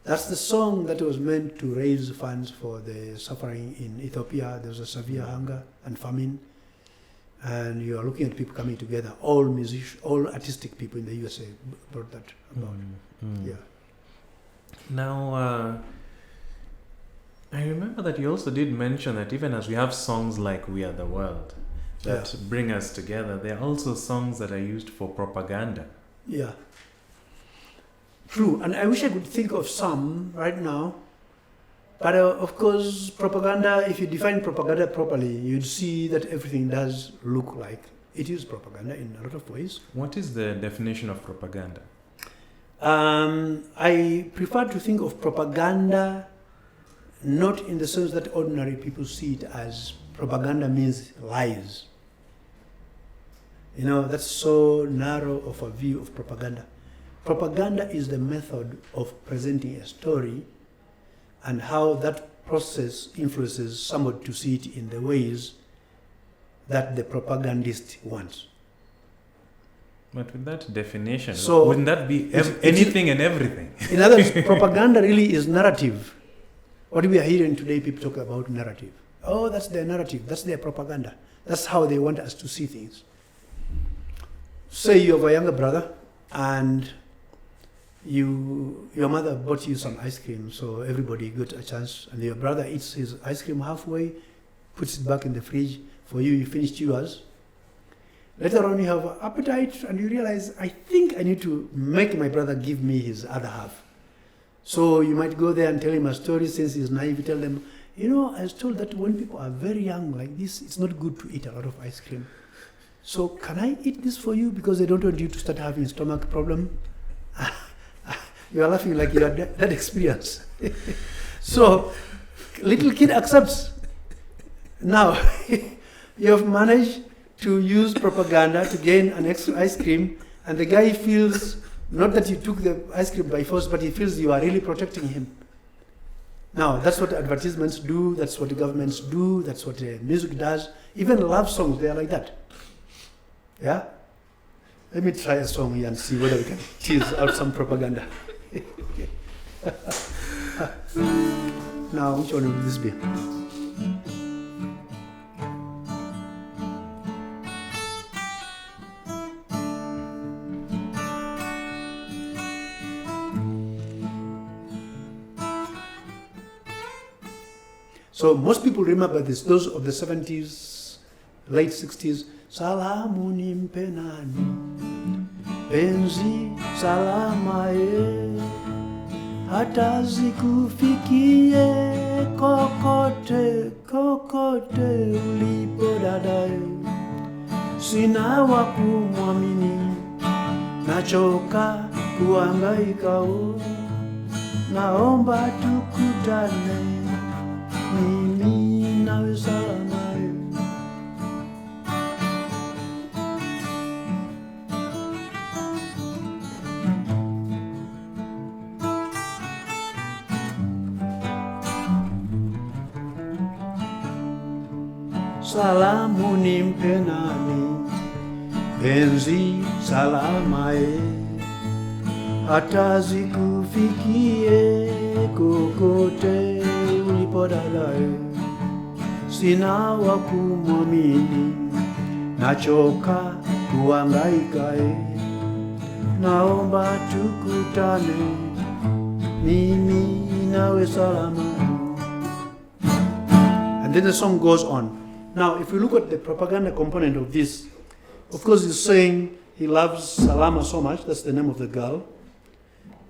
That's the song that was meant to raise funds for the suffering in Ethiopia. There was a severe hunger and famine. And you are looking at people coming together. All artistic people in the USA brought that about. Yeah. Now, I remember that you also did mention that even as we have songs like We Are the World that bring us together, there are also songs that are used for propaganda. Yeah. True, and I wish I could think of some right now. But of course, propaganda, if you define propaganda properly, you'd see that everything does look like it is propaganda in a lot of ways. What is the definition of propaganda? I prefer to think of propaganda not in the sense that ordinary people see it as propaganda means lies. That's so narrow of a view of propaganda. Propaganda is the method of presenting a story and how that process influences somebody to see it in the ways that the propagandist wants. But with that definition, So wouldn't that be anything and everything? In other words, propaganda really is narrative. What we are hearing today, people talk about narrative. Oh, that's their narrative. That's their propaganda. That's how they want us to see things. Say you have a younger brother and your mother bought you some ice cream, so everybody got a chance, and your brother eats his ice cream halfway, puts it back in the fridge. For you finished yours. Later on you have an appetite and you realize, I think I need to make my brother give me his other half. So you might go there and tell him a story. Since he's naive, you tell them, I was told that when people are very young like this, it's not good to eat a lot of ice cream. So can I eat this for you because I don't want you to start having stomach problem? You are laughing like you had that experience. So little kid accepts. Now you have managed to use propaganda to gain an extra ice cream, and the guy feels not that you took the ice cream by force, but he feels you are really protecting him. Now, that's what advertisements do, that's what the governments do, that's what music does. Even love songs, they are like that. Yeah? Let me try a song here and see whether we can tease out some propaganda. Now, which one will this be? So most people remember this, those of the 70s, late 60s. Salamu nimpe nani, penzi salama ye, hata zikufikie kokote, kokote ulipo dadae. Sina wa kumwamini, nachoka kuhangaika o, naomba tukutane. Mimi nawe salama. Salamu nimpe nani, penzi salama ye, hata zikufikie kokote ulipo dadae. Sina wa kumwamini, nachoka kuhangaika ye, naomba tukutane, mimi nawe salama. And then the song goes on. Now, if we look at the propaganda component of this, of course he's saying he loves Salama so much, that's the name of the girl.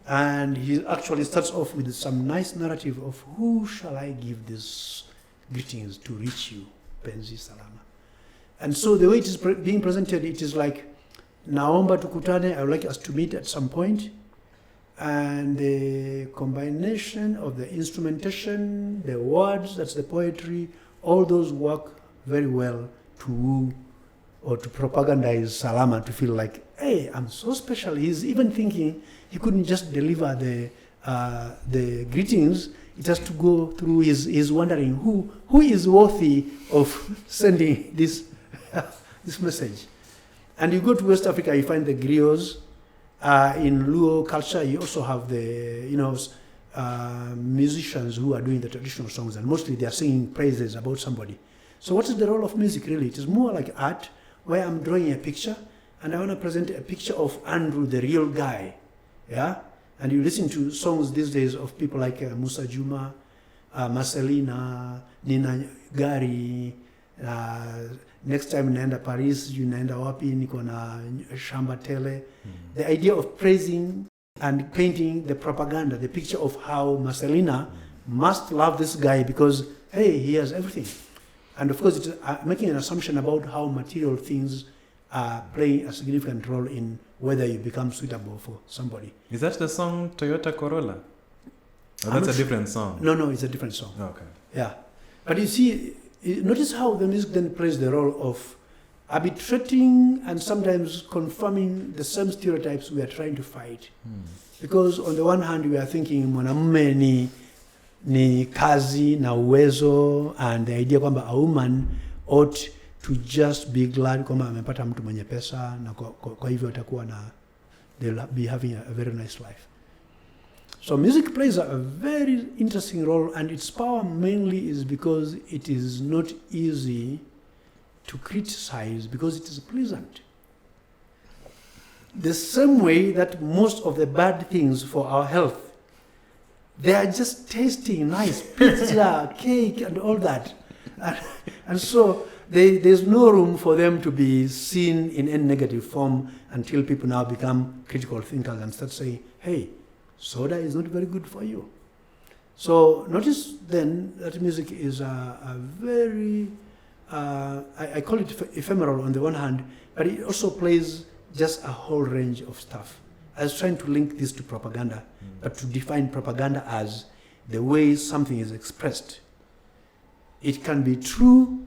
And he actually starts off with some nice narrative of who shall I give these greetings to reach you, Penzi Salama. And so the way it is being presented, it is like naomba tukutane, I would like us to meet at some point. And the combination of the instrumentation, the words, that's the poetry, all those work very well to woo or to propagandize Salama, to feel like, hey, I'm so special. He's even thinking he couldn't just deliver the greetings. It has to go through his wondering who is worthy of sending this this message. And you go to West Africa, you find the griots. In Luo culture, you also have the musicians who are doing the traditional songs, and mostly they are singing praises about somebody. So what is the role of music really? It is more like art, where I'm drawing a picture, and I want to present a picture of Andrew, the real guy. Yeah? And you listen to songs these days of people like Musa Juma, Marcelina, Nina Gari. Next time naenda Paris, you naenda wapi, niko na shamba tele. The idea of praising and painting the propaganda, the picture of how Marcelina must love this guy because, hey, he has everything. And of course, it's making an assumption about how material things are playing a significant role in whether you become suitable for somebody. Is that the song Toyota Corolla? Or that's a different song? No, it's a different song. Okay. Yeah. But you see, notice how the music then plays the role of arbitrating and sometimes confirming the same stereotypes we are trying to fight. Because on the one hand, we are thinking mwanamume ni kazi na uwezo, and the idea kwamba a woman ought to just be glad kwamba amepata mtu mwenye pesa na kwa hivyo atakuwa na, they'll be having a very nice life. So music plays a very interesting role, and its power mainly is because it is not easy to criticize because it is pleasant. The same way that most of the bad things for our health, they are just tasting nice, pizza, cake, and all that. And so there's no room for them to be seen in any negative form until people now become critical thinkers and start saying, hey, soda is not very good for you. So notice then that music is a very, I call it ephemeral on the one hand, but it also plays just a whole range of stuff. I was trying to link this to propaganda, but to define propaganda as the way something is expressed. It can be true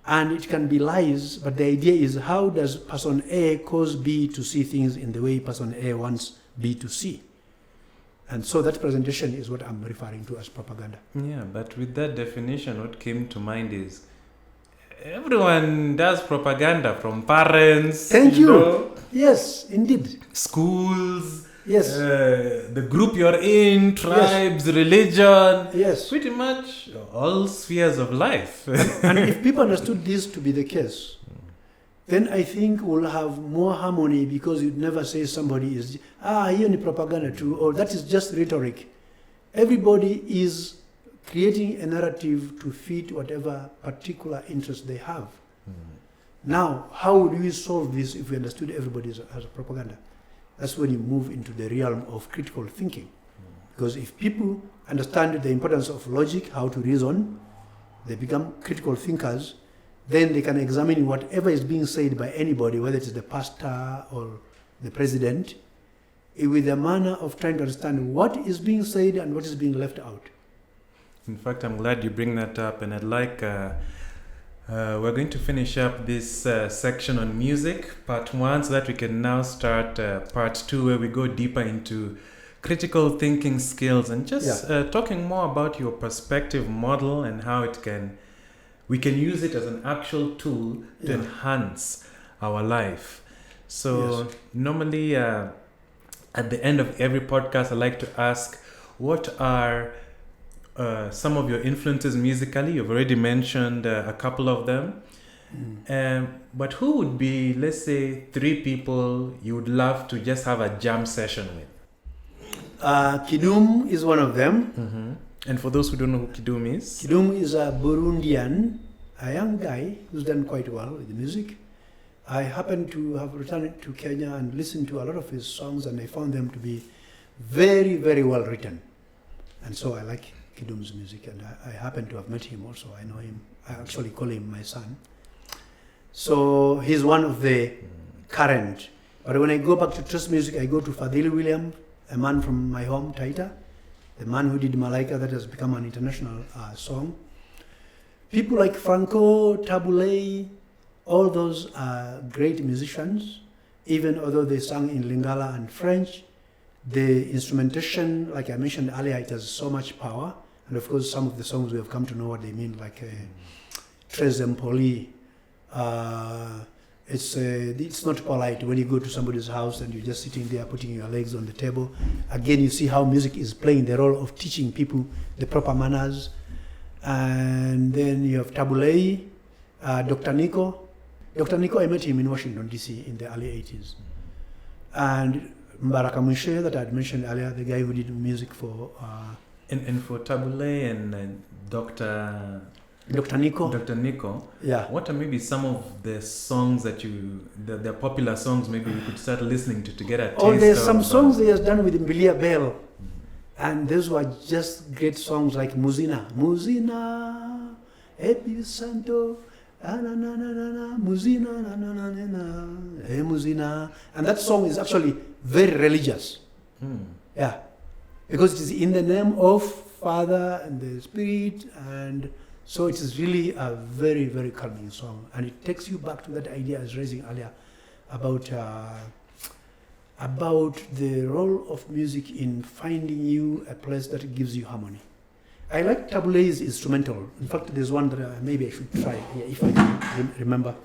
and it can be lies, but the idea is how does person A cause B to see things in the way person A wants B to see? And so that presentation is what I'm referring to as propaganda. Yeah, but with that definition, what came to mind is everyone does propaganda, from parents. Thank you. Know, yes, indeed. schools. Yes. The group you're in, tribes, religion. Yes. Pretty much all spheres of life. And if people understood this to be the case, then I think we'll have more harmony, because you'd never say somebody is, hiyo ni propaganda too, or that is just rhetoric. Everybody is creating a narrative to fit whatever particular interest they have. Now, how would we solve this if we understood everybody as a propaganda? That's when you move into the realm of critical thinking. Because if people understand the importance of logic, how to reason, they become critical thinkers, then they can examine whatever is being said by anybody, whether it is the pastor or the president, with a manner of trying to understand what is being said and what is being left out. In fact, I'm glad you bring that up, and I'd like, we're going to finish up this section on music, part 1, so that we can now start part 2, where we go deeper into critical thinking skills and just talking more about your perspective model and how we can use it as an actual tool to enhance our life. So normally at the end of every podcast, I like to ask, what are some of your influences musically? You've already mentioned a couple of them. But who would be, let's say, 3 people you would love to just have a jam session with? Kidum is one of them. And for those who don't know who Kidum is? Kidum is a Burundian, a young guy who's done quite well with the music. I happened to have returned to Kenya and listened to a lot of his songs, and I found them to be very, very well written. And so I like Kidum's music, and I happen to have met him also. I know him. I actually call him my son. So he's one of the current. But when I go back to trance music, I go to Fadhili William, a man from my home, Taita, the man who did Malaika, that has become an international song. People like Franco, Tabule, all those are great musicians, even although they sang in Lingala and French. The instrumentation, like I mentioned earlier, it has so much power. And of course, some of the songs we have come to know what they mean, like Tres Empoli. It's not polite when you go to somebody's house and you're just sitting there putting your legs on the table. Again, you see how music is playing the role of teaching people the proper manners. And then you have Tabulei, Dr. Nico. Dr. Nico, I met him in Washington, D.C. in the early 80s. And Mbaraka Mwishe, that I had mentioned earlier, the guy who did music for... And for Tabulei and Dr. Nico, yeah. What are maybe some of the songs that the popular songs maybe we could start listening to get a taste of? There's some songs he has done with Mbilia Bell. And those were just great songs like Muzina, Epi Santo, Muzina, Muzina. And that song is actually very religious. Yeah. Because it is in the name of Father and the Spirit, and so it is really a very, very calming song. And it takes you back to that idea I was raising earlier about the role of music in finding you a place that gives you harmony. I like Tabulei's instrumental. In fact, there's one that maybe I should try here, if I can remember.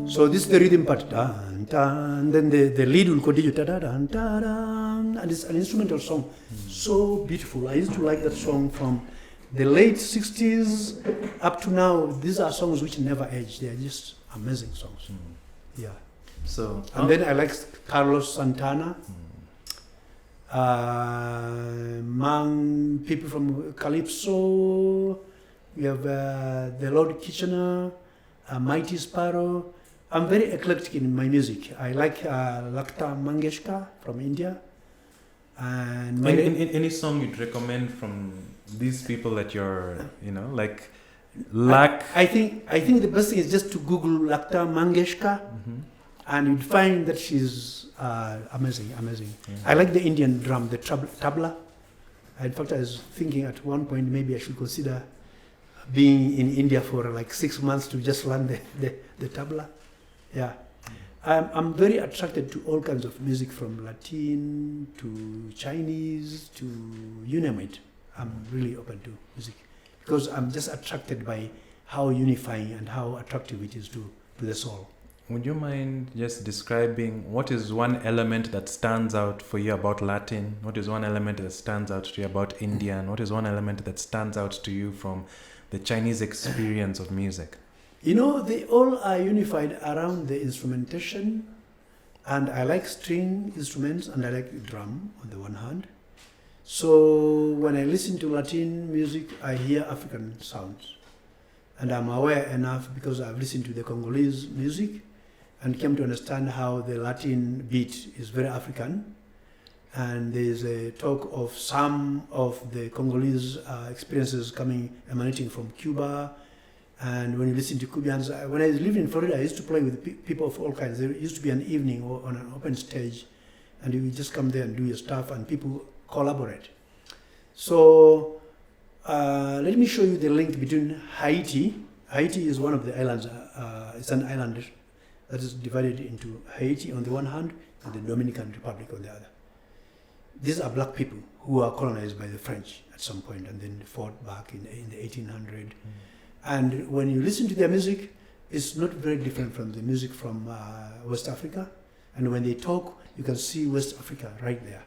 So this is the rhythm part, dun, dun, then the lead will continue, da, da, dun, da, dun, and it's an instrumental song. So beautiful. I used to like that song from the late 60s up to now. These are songs which never age. They are just amazing songs. Yeah. So and then I like Carlos Santana. Among people from Calypso, we have the Lord Kitchener, Mighty Sparrow. I'm very eclectic in my music. I like Lakta Mangeshkar from India. And any song you'd recommend from these people that you're, like Lak? I think the best thing is just to Google Lakta Mangeshkar, and you'd find that she's amazing. Mm-hmm. I like the Indian drum, the tabla. In fact, I was thinking at one point maybe I should consider being in India for like 6 months to just learn the tabla. Yeah, I'm very attracted to all kinds of music, from Latin to Chinese to you name it. I'm really open to music because I'm just attracted by how unifying and how attractive it is to the soul. Would you mind just describing what is one element that stands out for you about Latin? What is one element that stands out to you about Indian? What is one element that stands out to you from the Chinese experience of music? They all are unified around the instrumentation, and I like string instruments and I like the drum on the one hand. So when I listen to Latin music, I hear African sounds. And I'm aware enough because I've listened to the Congolese music and came to understand how the Latin beat is very African. And there's a talk of some of the Congolese experiences emanating from Cuba. And when you listen to Cubans, when I lived in Florida, I used to play with people of all kinds. There used to be an evening on an open stage, and you just come there and do your stuff, and people collaborate. So let me show you the link between Haiti. Haiti is one of the islands. It's an island that is divided into Haiti on the one hand and the Dominican Republic on the other. These are black people who were colonized by the French at some point and then fought back in the 1800s. And when you listen to their music, it's not very different from the music from West Africa. And when they talk, you can see West Africa right there.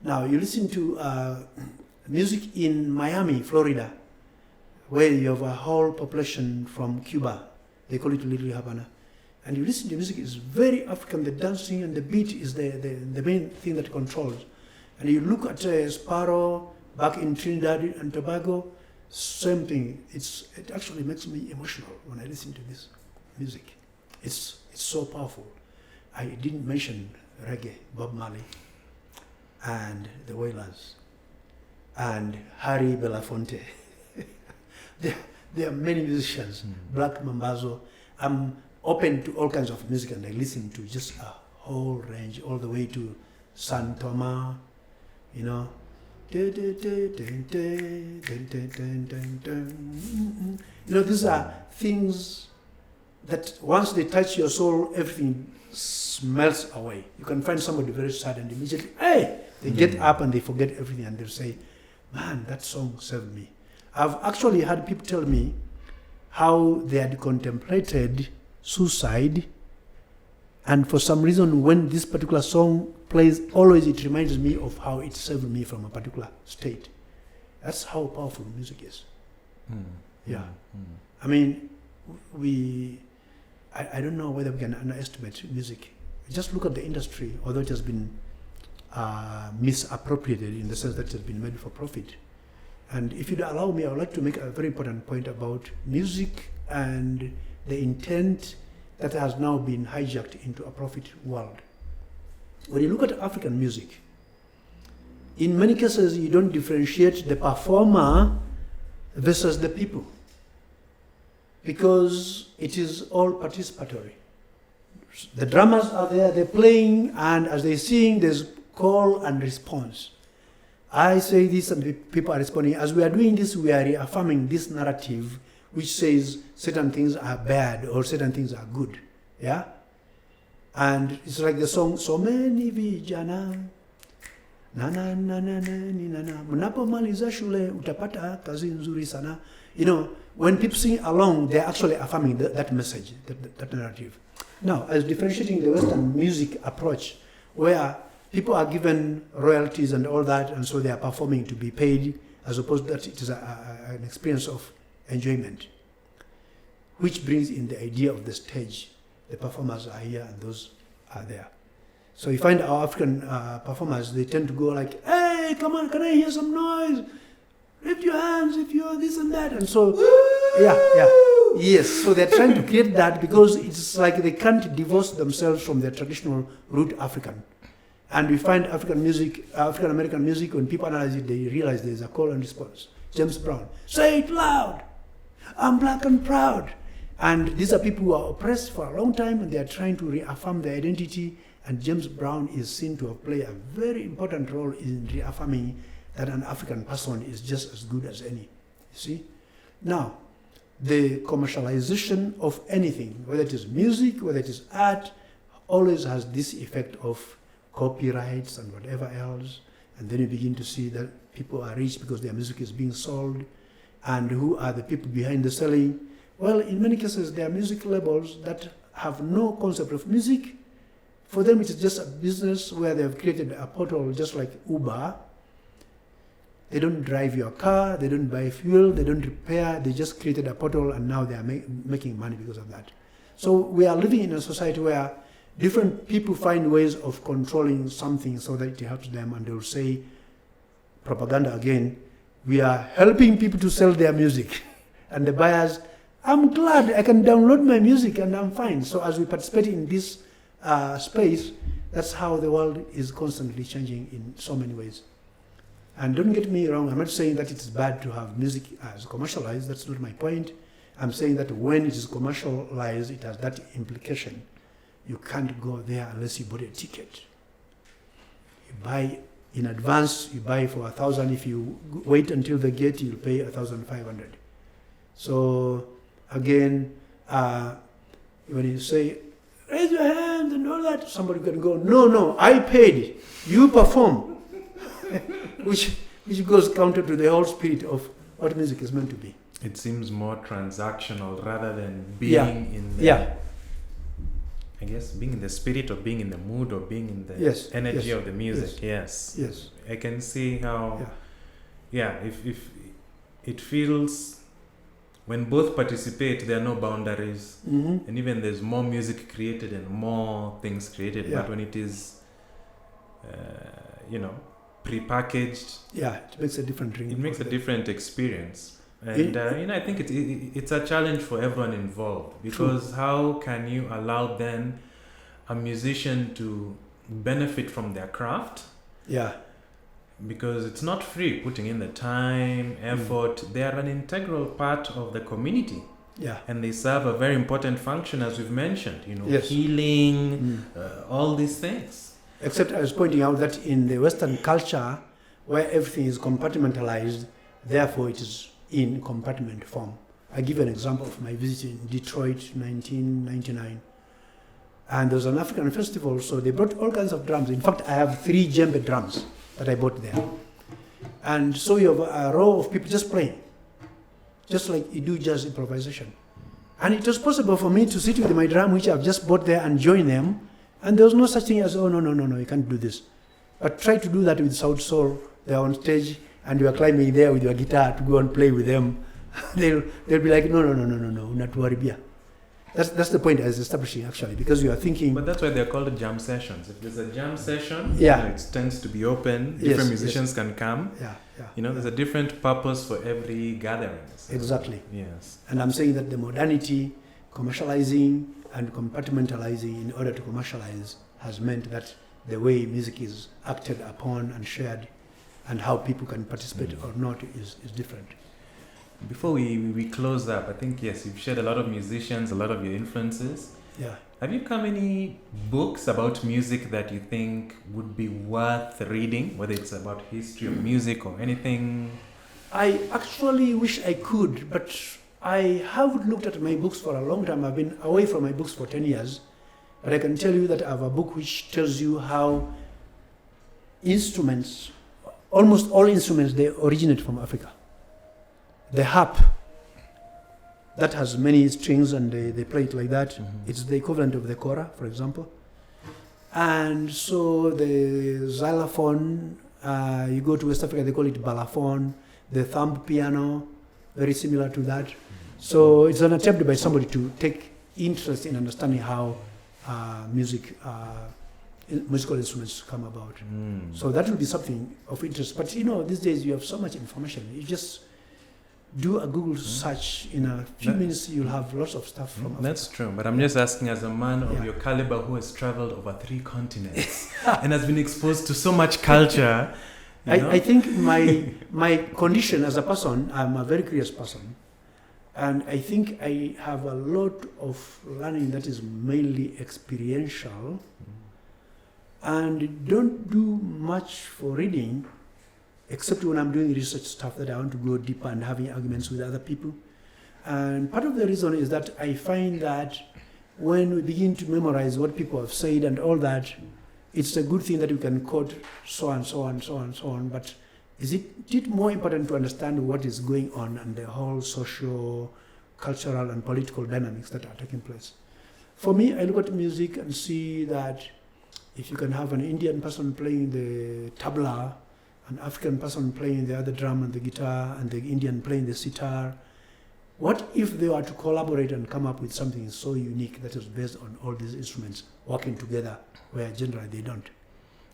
Now, you listen to Music in Miami, Florida, where you have a whole population from Cuba. They call it Little Havana. And you listen to music, it's very African. The dancing and the beat is the main thing that controls. And you look at Sparrow back in Trinidad and Tobago, same thing. It actually makes me emotional when I listen to this music. It's so powerful. I didn't mention reggae, Bob Marley, and the Wailers, and Harry Belafonte. There are many musicians, Black Mambazo. I'm open to all kinds of music, and I listen to just a whole range, all the way to San Toma, you know. You know, these are things that once they touch your soul, everything melts away. You can find somebody very sad and immediately, hey, they get up and they forget everything and they'll say, man, that song saved me. I've actually had people tell me how they had contemplated suicide, and for some reason when this particular song plays, always it reminds me of how it saved me from a particular state. That's how powerful music is. Yeah. I mean, I don't know whether we can underestimate music. Just look at the industry, although it has been misappropriated in the sense that it has been made for profit. And if you'd allow me, I would like to make a very important point about music and the intent that has now been hijacked into a profit world. When you look at African music, in many cases you don't differentiate the performer versus the people, because it is all participatory. The drummers are there, they're playing, and as they sing, there's call and response. I say this and people are responding. As we are doing this, we are reaffirming this narrative which says certain things are bad or certain things are good. Yeah? And it's like the song, so many vijana, na na na na na na na, mnapomaliza shule utapata kazi nzuri sana. You know, when people sing along, they're actually affirming that message, that narrative. Now, as differentiating the Western music approach, where people are given royalties and all that, and so they are performing to be paid, as opposed to that it is an experience of enjoyment, which brings in the idea of the stage. The performers are here and those are there. So you find our African performers, they tend to go like, hey, come on, can I hear some noise? Lift your hands if you're this and that. And so, yes. So they're trying to create that because it's like they can't divorce themselves from their traditional root African. And we find African music, African American music, when people analyze it, they realize there's a call and response. James Brown, say it loud. I'm black and proud. And these are people who are oppressed for a long time, and they are trying to reaffirm their identity. And James Brown is seen to have played a very important role in reaffirming that an African person is just as good as any. You see? Now, the commercialization of anything, whether it is music, whether it is art, always has this effect of copyrights and whatever else. And then you begin to see that people are rich because their music is being sold. And who are the people behind the selling? Well, in many cases, there are music labels that have no concept of music. For them, it is just a business where they have created a portal just like Uber. They don't drive your car, they don't buy fuel, they don't repair, they just created a portal and now they are making money because of that. So we are living in a society where different people find ways of controlling something so that it helps them, and they will say, propaganda again, we are helping people to sell their music. And the buyers, I'm glad I can download my music and I'm fine. So as we participate in this space, that's how the world is constantly changing in so many ways. And don't get me wrong, I'm not saying that it's bad to have music as commercialized, that's not my point. I'm saying that when it is commercialized, it has that implication. You can't go there unless you bought a ticket. You buy in advance, you buy for 1,000. If you wait until the gate, you'll pay 1,500. So again, when you say, raise your hands and all that, somebody can go, no, I paid, you perform. which goes counter to the whole spirit of what music is meant to be. It seems more transactional rather than being in the, I guess, being in the spirit, or being in the mood, or being in the energy of the music. Yes. I can see how if it feels when both participate, there are no boundaries, and even there's more music created and more things created. Yeah. But when it is, prepackaged, it makes a different ring. it makes a different experience. And I think it's a challenge for everyone involved, because how can you allow then a musician to benefit from their craft? Yeah. Because it's not free, putting in the time, effort. They are an integral part of the community. Yeah. And they serve a very important function, as we've mentioned, Yes. healing, all these things. Except I was pointing out that in the Western culture, where everything is compartmentalized, therefore it is in compartment form. I give an example of my visit in Detroit, 1999. And there was an African festival, so they brought all kinds of drums. In fact, I have 3 djembe drums that I bought there. And so you have a row of people just playing, just like you do jazz improvisation. And it was possible for me to sit with my drum, which I've just bought there, and join them. And there was no such thing as, oh, no, you can't do this. But try to do that with South Soul. They're on stage, and you are climbing there with your guitar to go and play with them. They'll be like, no, not worry, Bia. That's the point I was establishing, actually, because you are thinking... But that's why they're called jam sessions. If there's a jam session, it tends to be open. Different musicians can come. There's a different purpose for every gathering. So. Exactly. Yes. And I'm saying that the modernity, commercializing and compartmentalizing in order to commercialize has meant that the way music is acted upon and shared and how people can participate or not is different. Before we close up, I think, yes, you've shared a lot of musicians, a lot of your influences. Yeah. Have you come any books about music that you think would be worth reading, whether it's about history of music or anything? I actually wish I could, but I haven't looked at my books for a long time. I've been away from my books for 10 years. But I can tell you that I have a book which tells you how instruments, almost all instruments, they originate from Africa. The harp, that has many strings and they play it like that. It's the equivalent of the kora, for example. And so the xylophone, you go to West Africa, they call it balafon. The thumb piano, very similar to that. So it's an attempt by somebody to take interest in understanding how musical instruments come about. So that will be something of interest. But these days you have so much information. You just do a Google search, in a few minutes you'll have lots of stuff from Africa. That's true, but I'm just asking, as a man of your caliber who has traveled over 3 continents and has been exposed to so much culture. I think my condition as a person, I'm a very curious person, and I think I have a lot of learning that is mainly experiential, and don't do much for reading, except when I'm doing research stuff that I want to go deeper and having arguments with other people. And part of the reason is that I find that when we begin to memorize what people have said and all that, it's a good thing that we can quote so and so and so and so on, but is it more important to understand what is going on and the whole social, cultural and political dynamics that are taking place? For me, I look at music and see that if you can have an Indian person playing the tabla, an African person playing the other drum and the guitar, and the Indian playing the sitar, what if they were to collaborate and come up with something so unique that is based on all these instruments working together, where generally they don't?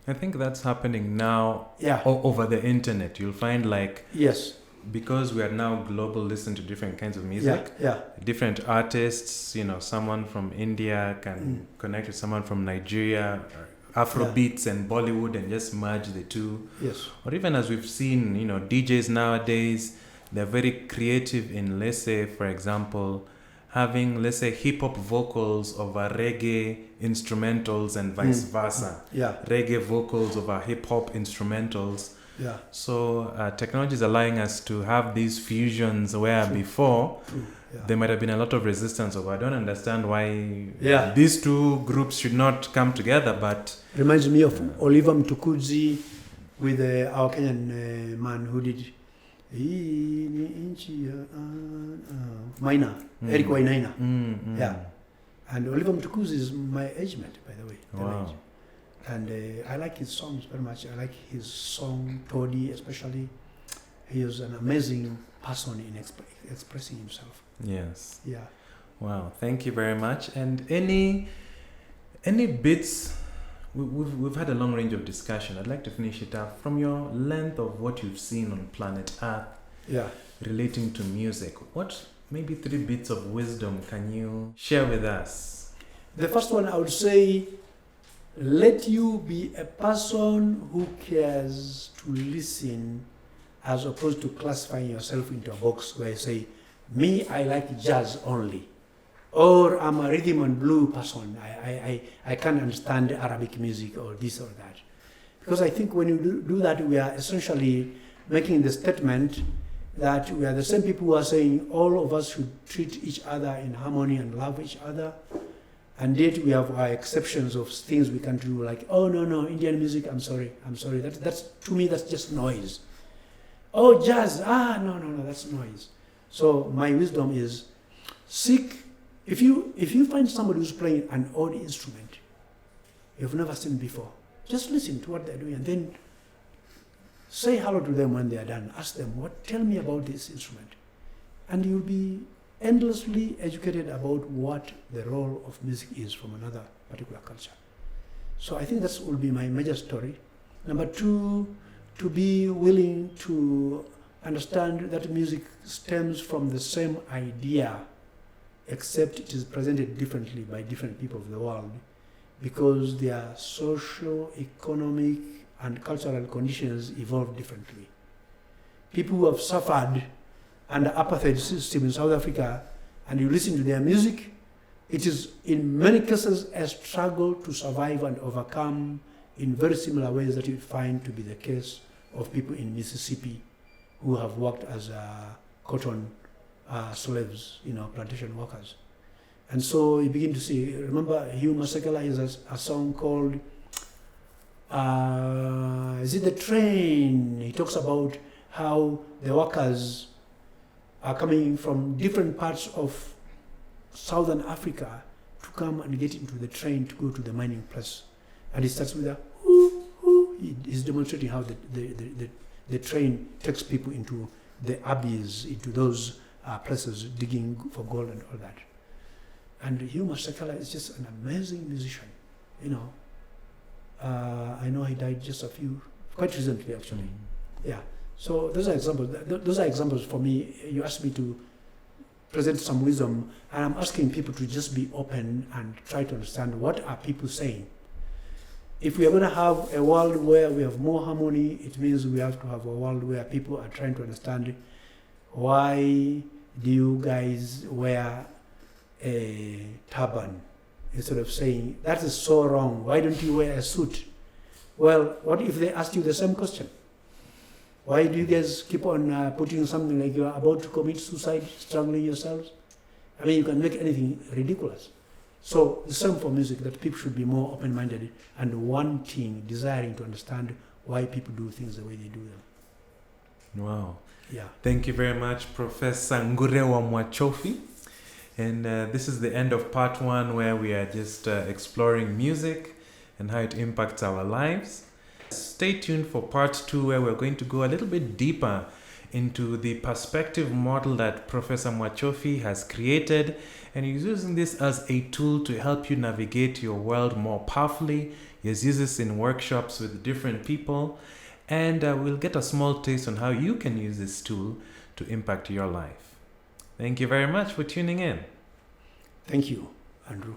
I think that's happening now Yeah. over the internet. You'll find Yes. because we are now global, listen to different kinds of music. Yeah. Different artists, someone from India can connect with someone from Nigeria, Afrobeats and Bollywood, and just merge the two. Yes. Or even as we've seen, DJs nowadays, they're very creative in, let's say, for example, having, let's say, hip-hop vocals over reggae instrumentals and vice versa. Yeah. Reggae vocals over hip-hop instrumentals. Yeah. So technology is allowing us to have these fusions where before there might have been a lot of resistance over, I don't understand why these two groups should not come together, but... Reminds me of Oliver Mtukudzi with our Kenyan man who did Maina, Eric Wainaina. Yeah. And Oliver Mtukudzi is my age mate, by the way. Wow. And I like his songs very much. I like his song, Todi especially. he is an amazing person in expressing himself. Yes. Yeah. Wow. Thank you very much. And any bits? We've had a long range of discussion. I'd like to finish it up from your length of what you've seen on planet Earth. Yeah. Relating to music. What maybe 3 bits of wisdom can you share with us? The first one, I would say, let you be a person who cares to listen, as opposed to classifying yourself into a box where you say, me, I like jazz only, or I'm a rhythm and blues person. I can't understand Arabic music or this or that. Because I think when you do that, we are essentially making the statement that we are the same people who are saying all of us should treat each other in harmony and love each other. And yet we have our exceptions of things we can do, like, oh, no, Indian music, I'm sorry. That's to me, that's just noise. Oh, jazz, no, that's noise. So my wisdom is, seek, if you find somebody who's playing an odd instrument you've never seen before, just listen to what they're doing and then say hello to them when they are done. Ask them, tell me about this instrument. And you'll be endlessly educated about what the role of music is from another particular culture. So I think that will be my major story. Number 2, to be willing to understand that music stems from the same idea, except it is presented differently by different people of the world, because their socio-economic and cultural conditions evolve differently. People who have suffered under apartheid system in South Africa, and you listen to their music, it is in many cases a struggle to survive and overcome in very similar ways that you find to be the case of people in Mississippi who have worked as cotton slaves, plantation workers. And so you begin to see, remember Hugh Masekela has a song called, is it The Train? He talks about how the workers are coming from different parts of Southern Africa to come and get into the train to go to the mining place. And he starts with a hoo, hoo. He's demonstrating how the train takes people into the abbeys, into those places digging for gold and all that. And Hugh Masekela is just an amazing musician, I know he died quite recently actually. Yeah. So those are examples. Those are examples for me. You asked me to present some wisdom, and I'm asking people to just be open and try to understand what are people saying. If we are going to have a world where we have more harmony, it means we have to have a world where people are trying to understand, why do you guys wear a turban? Instead of saying, that is so wrong, why don't you wear a suit? Well, what if they asked you the same question? Why do you guys keep on putting something like you're about to commit suicide, strangling yourselves? I mean, you can make anything ridiculous. So the same for music, that people should be more open-minded and desiring to understand why people do things the way they do them. Wow. Yeah. Thank you very much, Professor Ngure wa Mwachofi. And this is the end of part 1, where we are just exploring music and how it impacts our lives. Stay tuned for part 2, where we're going to go a little bit deeper into the perspective model that Professor Mwachofi has created, and he's using this as a tool to help you navigate your world more powerfully. He has used this in workshops with different people, and we'll get a small taste on how you can use this tool to impact your life. Thank you very much for tuning in. Thank you, Andrew.